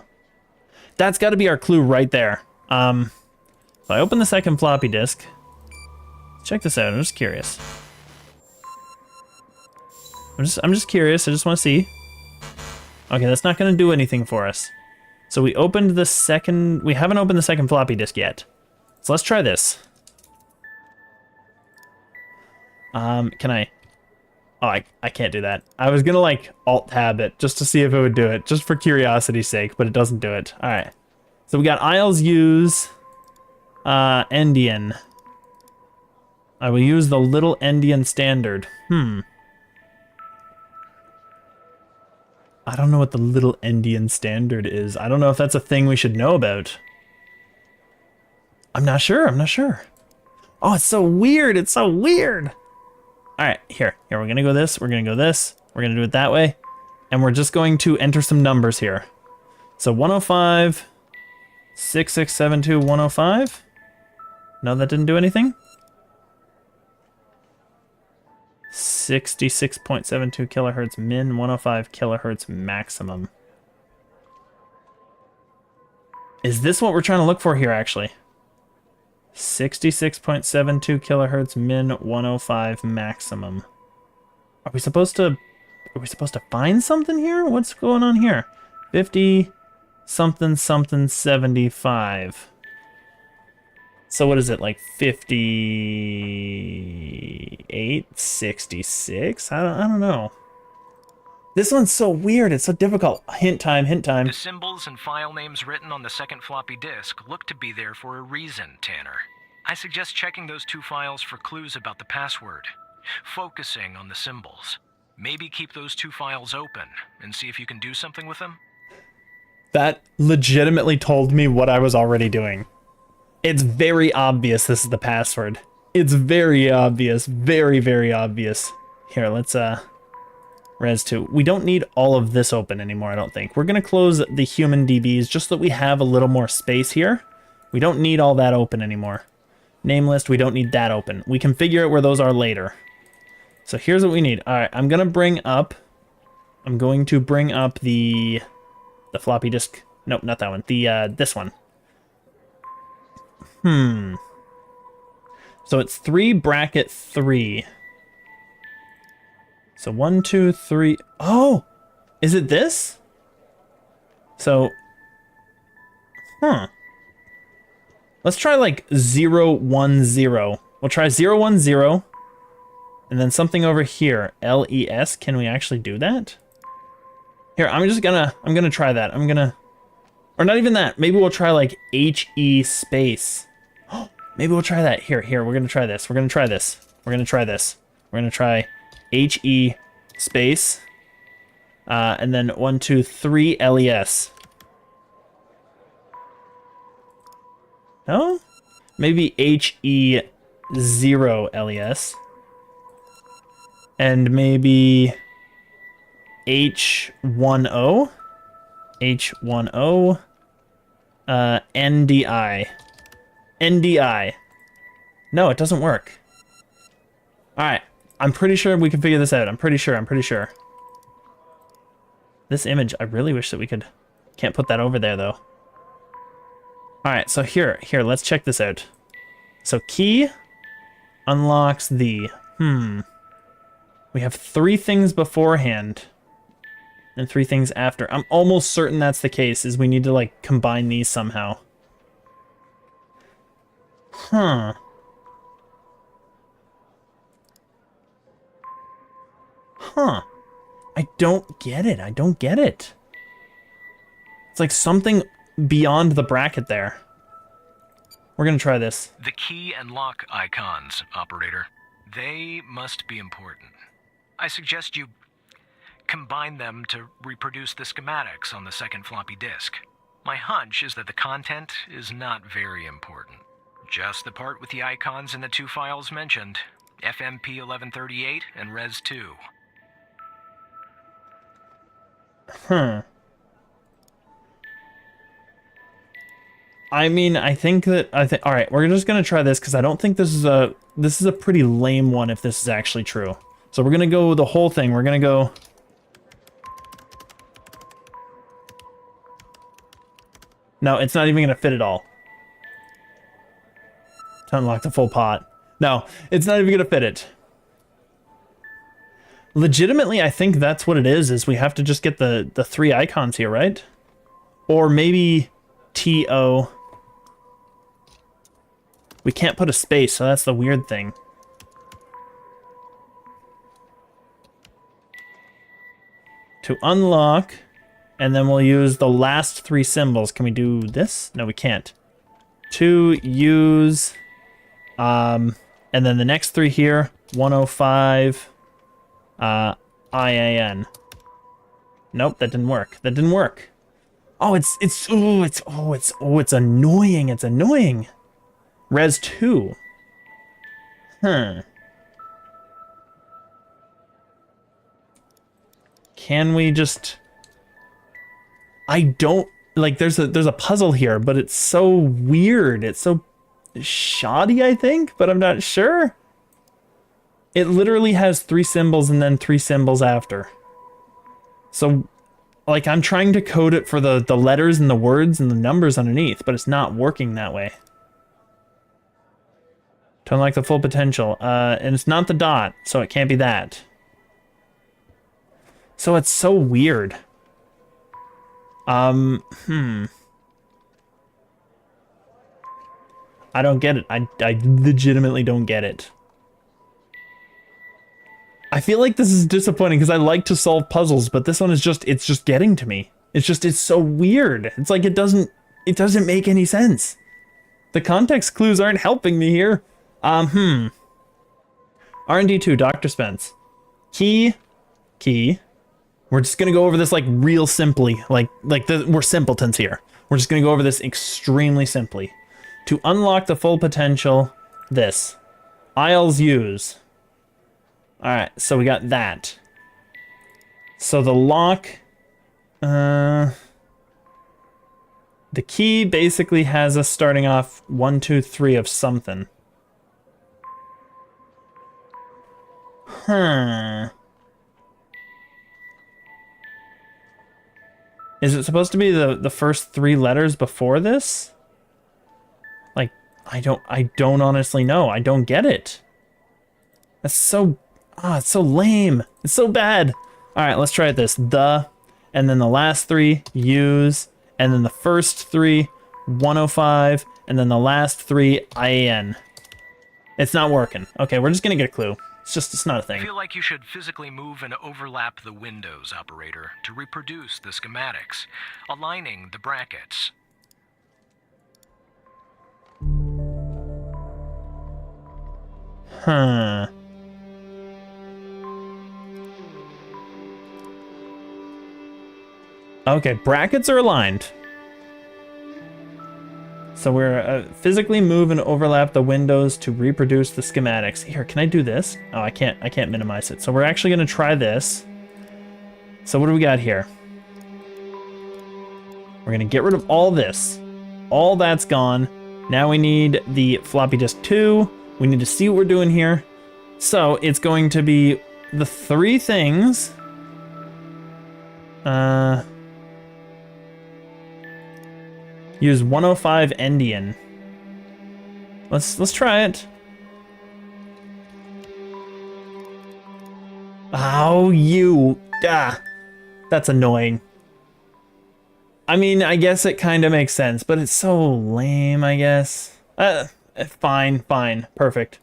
That's got to be our clue right there. If I open the second floppy disk, check this out. I'm just curious. I'm just curious. I just want to see. Okay, that's not going to do anything for us. So we opened the second... We haven't opened the second floppy disk yet. So let's try this. Can I... Oh, I can't do that. I was going to, like, Alt-Tab it just to see if it would do it. Just for curiosity's sake, but it doesn't do it. Alright. So we got Isles use... Endian. I will use the Little Endian standard. I don't know what the Little Endian standard is. I don't know if that's a thing we should know about. I'm not sure. Oh, it's so weird. It's so weird. All right, here. We're going to go this. We're going to go this. We're going to do it that way. And we're just going to enter some numbers here. So 105, 6672, 105. No, that didn't do anything. 66.72 kilohertz min, 105 kilohertz maximum. Is this what we're trying to look for here, actually? 66.72 kilohertz min, 105 maximum. Are we supposed to find something here? What's going on here? 50 something something 75. So what is it, like 58, 66? I don't know. This one's so weird. It's so difficult. Hint time. The symbols and file names written on the second floppy disk look to be there for a reason, Tanner. I suggest checking those two files for clues about the password, focusing on the symbols. Maybe keep those two files open and see if you can do something with them. That legitimately told me what I was already doing. It's very obvious this is the password. It's very obvious. Very, very obvious. Here, let's, Res 2. We don't need all of this open anymore, I don't think. We're going to close the human DBs just so that we have a little more space here. We don't need all that open anymore. Name list, we don't need that open. We can figure out where those are later. So here's what we need. All right, I'm going to bring up the floppy disk. Nope, not that one. This one. So it's 3 bracket 3. So 1, 2, 3. Oh, is it this? So, let's try like 0, 1, 0. We'll try 0, 1, 0. And then something over here. LES. Can we actually do that? Here, I'm gonna try that. Or not even that. Maybe we'll try like HE space. Maybe we'll try that. Here, we're gonna try this. We're gonna try HE space. And then 1, 2, 3 LES. No? Maybe HE 0 LES. And maybe H10. H10 NDI. NDI. No, it doesn't work. Alright, I'm pretty sure we can figure this out. I'm pretty sure. This image, I really wish that we could... Can't put that over there, though. Alright, so here, let's check this out. So key unlocks the... We have 3 things beforehand. And 3 things after. I'm almost certain that's the case, is we need to, like, combine these somehow. Huh. Huh. I don't get it. It's like something beyond the bracket there. We're gonna try this. The key and lock icons, operator. They must be important. I suggest you combine them to reproduce the schematics on the second floppy disk. My hunch is that the content is not very important. Just the part with the icons in the 2 files mentioned, FMP 1138 and Res 2. Huh. I mean, I think alright, we're just gonna try this because I don't think this is a pretty lame one if this is actually true. So we're gonna go the whole thing. We're gonna go... No, it's not even gonna fit at all. To unlock the full pot. No, it's not even gonna fit it. Legitimately, I think that's what it is we have to just get the 3 icons here, right? Or maybe TO. We can't put a space, so that's the weird thing. To unlock, and then we'll use the last 3 symbols. Can we do this? No, we can't. To use, and then the next 3 here, 105, IAN. Nope, that didn't work. Oh, it's annoying. It's annoying. Res 2. Huh. Can we just... I don't... Like, there's a puzzle here, but it's so weird. It's so shoddy, I think, but I'm not sure. It literally has 3 symbols and then 3 symbols after. So, like, I'm trying to code it for the letters and the words and the numbers underneath, but it's not working that way. To unlock the full potential. And it's not the dot, so it can't be that. So it's so weird. I don't get it. I legitimately don't get it. I feel like this is disappointing because I like to solve puzzles, but this one is just, it's just getting to me. It's so weird. It's like it doesn't make any sense. The context clues aren't helping me here. R&D 2, Dr. Spence. Key. We're just gonna go over this like real simply, we're simpletons here. We're just gonna go over this extremely simply. To unlock the full potential, this. Aisles use. Alright, so we got that. So the lock, the key basically has us starting off 1, 2, 3 of something. Is it supposed to be the first 3 letters before this? Like, I don't honestly know. I don't get it. That's so, it's so lame. It's so bad. All right, let's try this. The, and then the last 3, use, and then the first 3, 105, and then the last 3, IAN. It's not working. Okay, we're just gonna get a clue. It's not a thing. I feel like you should physically move and overlap the windows, operator, to reproduce the schematics, aligning the brackets. Huh. Okay, brackets are aligned. So we're physically move and overlap the windows to reproduce the schematics. Here, can I do this? Oh, I can't minimize it. So we're actually gonna try this. So what do we got here? We're gonna get rid of all this. All that's gone. Now we need the floppy disk 2. We need to see what we're doing here. So it's going to be the 3 things. Use 105 Endian. Let's try it. Oh, you. That's annoying. I mean, I guess it kind of makes sense, but it's so lame, I guess. Fine, perfect.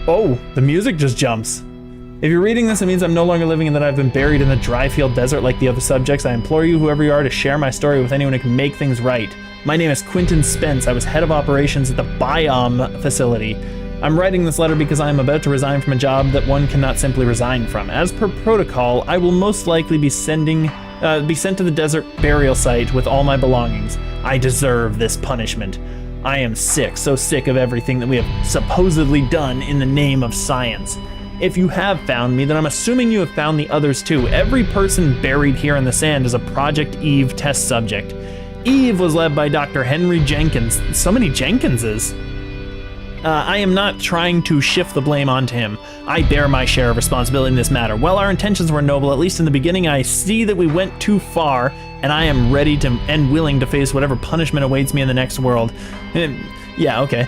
Oh, the music just jumps. If you're reading this, it means I'm no longer living and that I've been buried in the dry field desert like the other subjects. I implore you, whoever you are, to share my story with anyone who can make things right. My name is Quentin Spence. I was head of operations at the Biome facility. I'm writing this letter because I am about to resign from a job that one cannot simply resign from. As per protocol, I will most likely be sent to the desert burial site with all my belongings. I deserve this punishment. I am sick, so sick of everything that we have supposedly done in the name of science. If you have found me, then I'm assuming you have found the others too. Every person buried here in the sand is a Project Eve test subject. Eve was led by Dr. Henry Jenkins. So many Jenkinses. I am not trying to shift the blame onto him. I bear my share of responsibility in this matter. While our intentions were noble, at least in the beginning, I see that we went too far, and I am ready to and willing to face whatever punishment awaits me in the next world. Yeah, okay.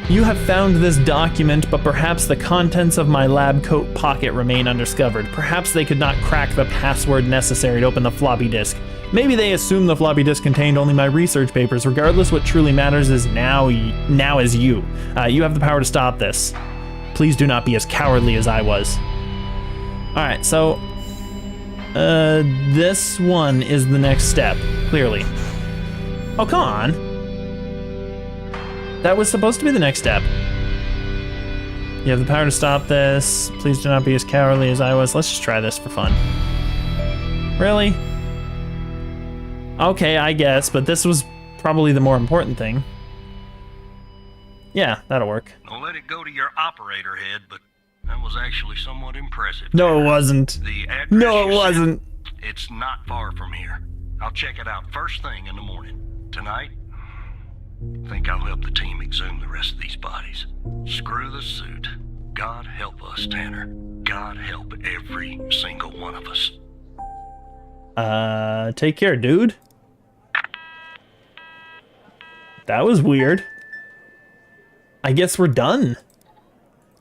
You have found this document, but perhaps the contents of my lab coat pocket remain undiscovered. Perhaps they could not crack the password necessary to open the floppy disk. Maybe they assumed the floppy disk contained only my research papers. Regardless, what truly matters is now is you. You have the power to stop this. Please do not be as cowardly as I was. All right, so this one is the next step, clearly. Oh, come on. That was supposed to be the next step. You have the power to stop this. Please do not be as cowardly as I was. Let's just try this for fun. Really? Okay, I guess, but this was probably the more important thing. Yeah, that'll work. Don't let it go to your operator head, but that was actually somewhat impressive. No, it wasn't. The address No, it you wasn't. sent, it's not far from here. I'll check it out first thing in the morning. Tonight, I think I'll help the team exhume the rest of these bodies. Screw the suit. God help us, Tanner. God help every single one of us. Take care, dude. That was weird. I guess we're done.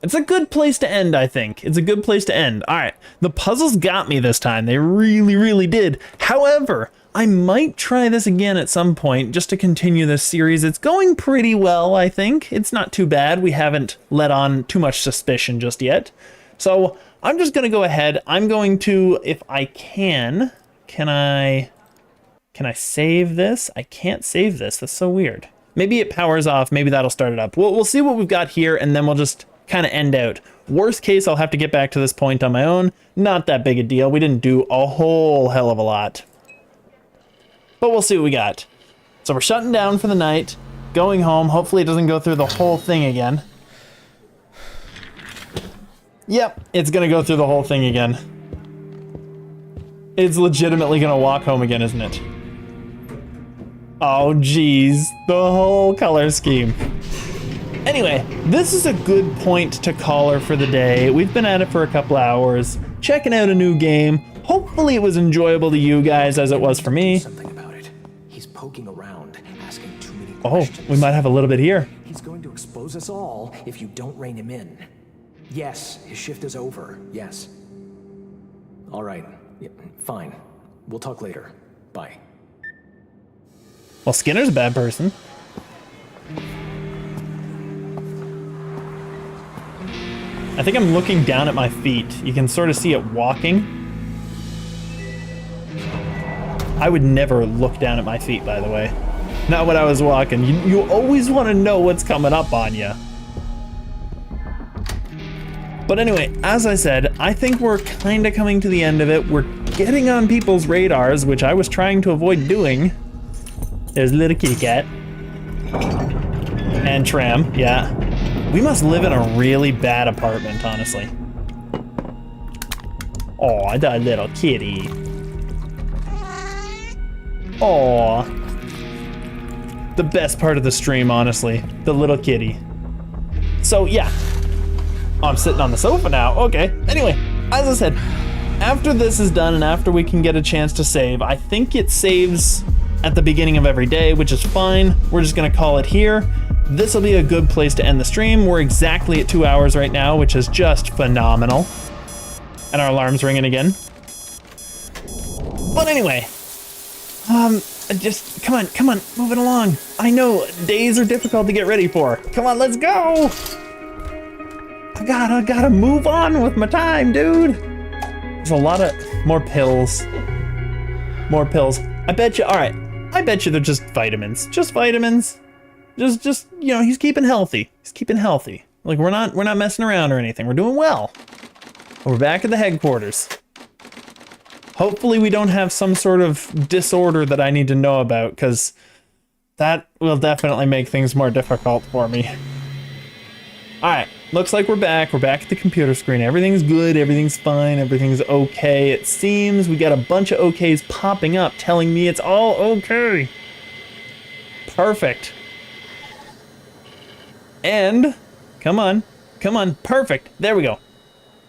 It's a good place to end, I think. It's a good place to end. All right, the puzzles got me this time. They really, really did. However, I might try this again at some point just to continue this series. It's going pretty well, I think. It's not too bad. We haven't let on too much suspicion just yet. So I'm just going to go ahead. I'm going to, if I can I save this? I can't save this. That's so weird. Maybe it powers off. Maybe that'll start it up. We'll see what we've got here, and then we'll just kind of end out. Worst case, I'll have to get back to this point on my own. Not that big a deal. We didn't do a whole hell of a lot. But we'll see what we got. So we're shutting down for the night, going home. Hopefully it doesn't go through the whole thing again. Yep, it's gonna go through the whole thing again. It's legitimately gonna walk home again, isn't it? Oh, geez, the whole color scheme. Anyway, this is a good point to call her for the day. We've been at it for a couple hours, checking out a new game. Hopefully it was enjoyable to you guys as it was for me. Something about it. He's poking around, asking too many Oh, questions. we might have a little bit here. He's going to expose us all if you don't rein him in. Yes, his shift is over. Yes. All right. Yeah, fine. We'll talk later. Bye. Well, Skinner's a bad person. I think I'm looking down at my feet. You can sort of see it walking. I would never look down at my feet, by the way. Not when I was walking. You always want to know what's coming up on you. But anyway, as I said, I think we're kind of coming to the end of it. We're getting on people's radars, which I was trying to avoid doing. There's a little kitty cat. And Tram, yeah. We must live in a really bad apartment, honestly. Oh, the little kitty. Aw. The best part of the stream, honestly. The little kitty. So, yeah. Oh, I'm sitting on the sofa now. Okay. Anyway, as I said, after this is done and after we can get a chance to save, I think it saves at the beginning of every day, which is fine. We're just gonna call it here. This will be a good place to end the stream. We're exactly at 2 hours right now, which is just phenomenal. And our alarm's ringing again. But anyway, just, come on, move it along. I know, days are difficult to get ready for. Come on, let's go. I gotta move on with my time, dude. There's a lot of, more pills. More pills. I bet you, all right, I bet you they're just vitamins. Just vitamins. Just, you know, he's keeping healthy. He's keeping healthy. Like, we're not messing around or anything. We're doing well. We're back at the headquarters. Hopefully we don't have some sort of disorder that I need to know about, because that will definitely make things more difficult for me. Alright, looks like we're back. We're back at the computer screen. Everything's good, everything's fine, everything's okay. It seems we got a bunch of okays popping up telling me it's all okay. Perfect. And, come on, perfect. There we go.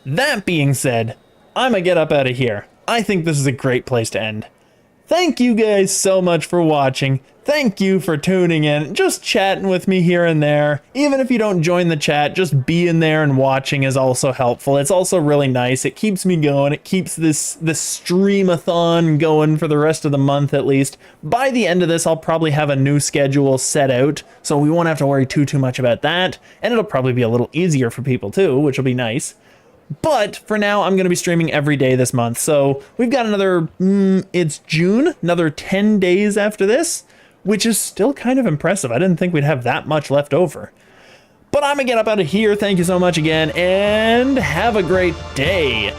That being said, I'm gonna get up out of here. I think this is a great place to end. Thank you guys so much for watching. Thank you for tuning in, just chatting with me here and there. Even if you don't join the chat, just being there and watching is also helpful. It's also really nice. It keeps me going. It keeps this streamathon going for the rest of the month at least. By the end of this, I'll probably have a new schedule set out, so we won't have to worry too much about that. And it'll probably be a little easier for people too, which will be nice. But for now, I'm going to be streaming every day this month. So we've got another, it's June, another 10 days after this, which is still kind of impressive. I didn't think we'd have that much left over. But I'm going to get up out of here. Thank you so much again, and have a great day.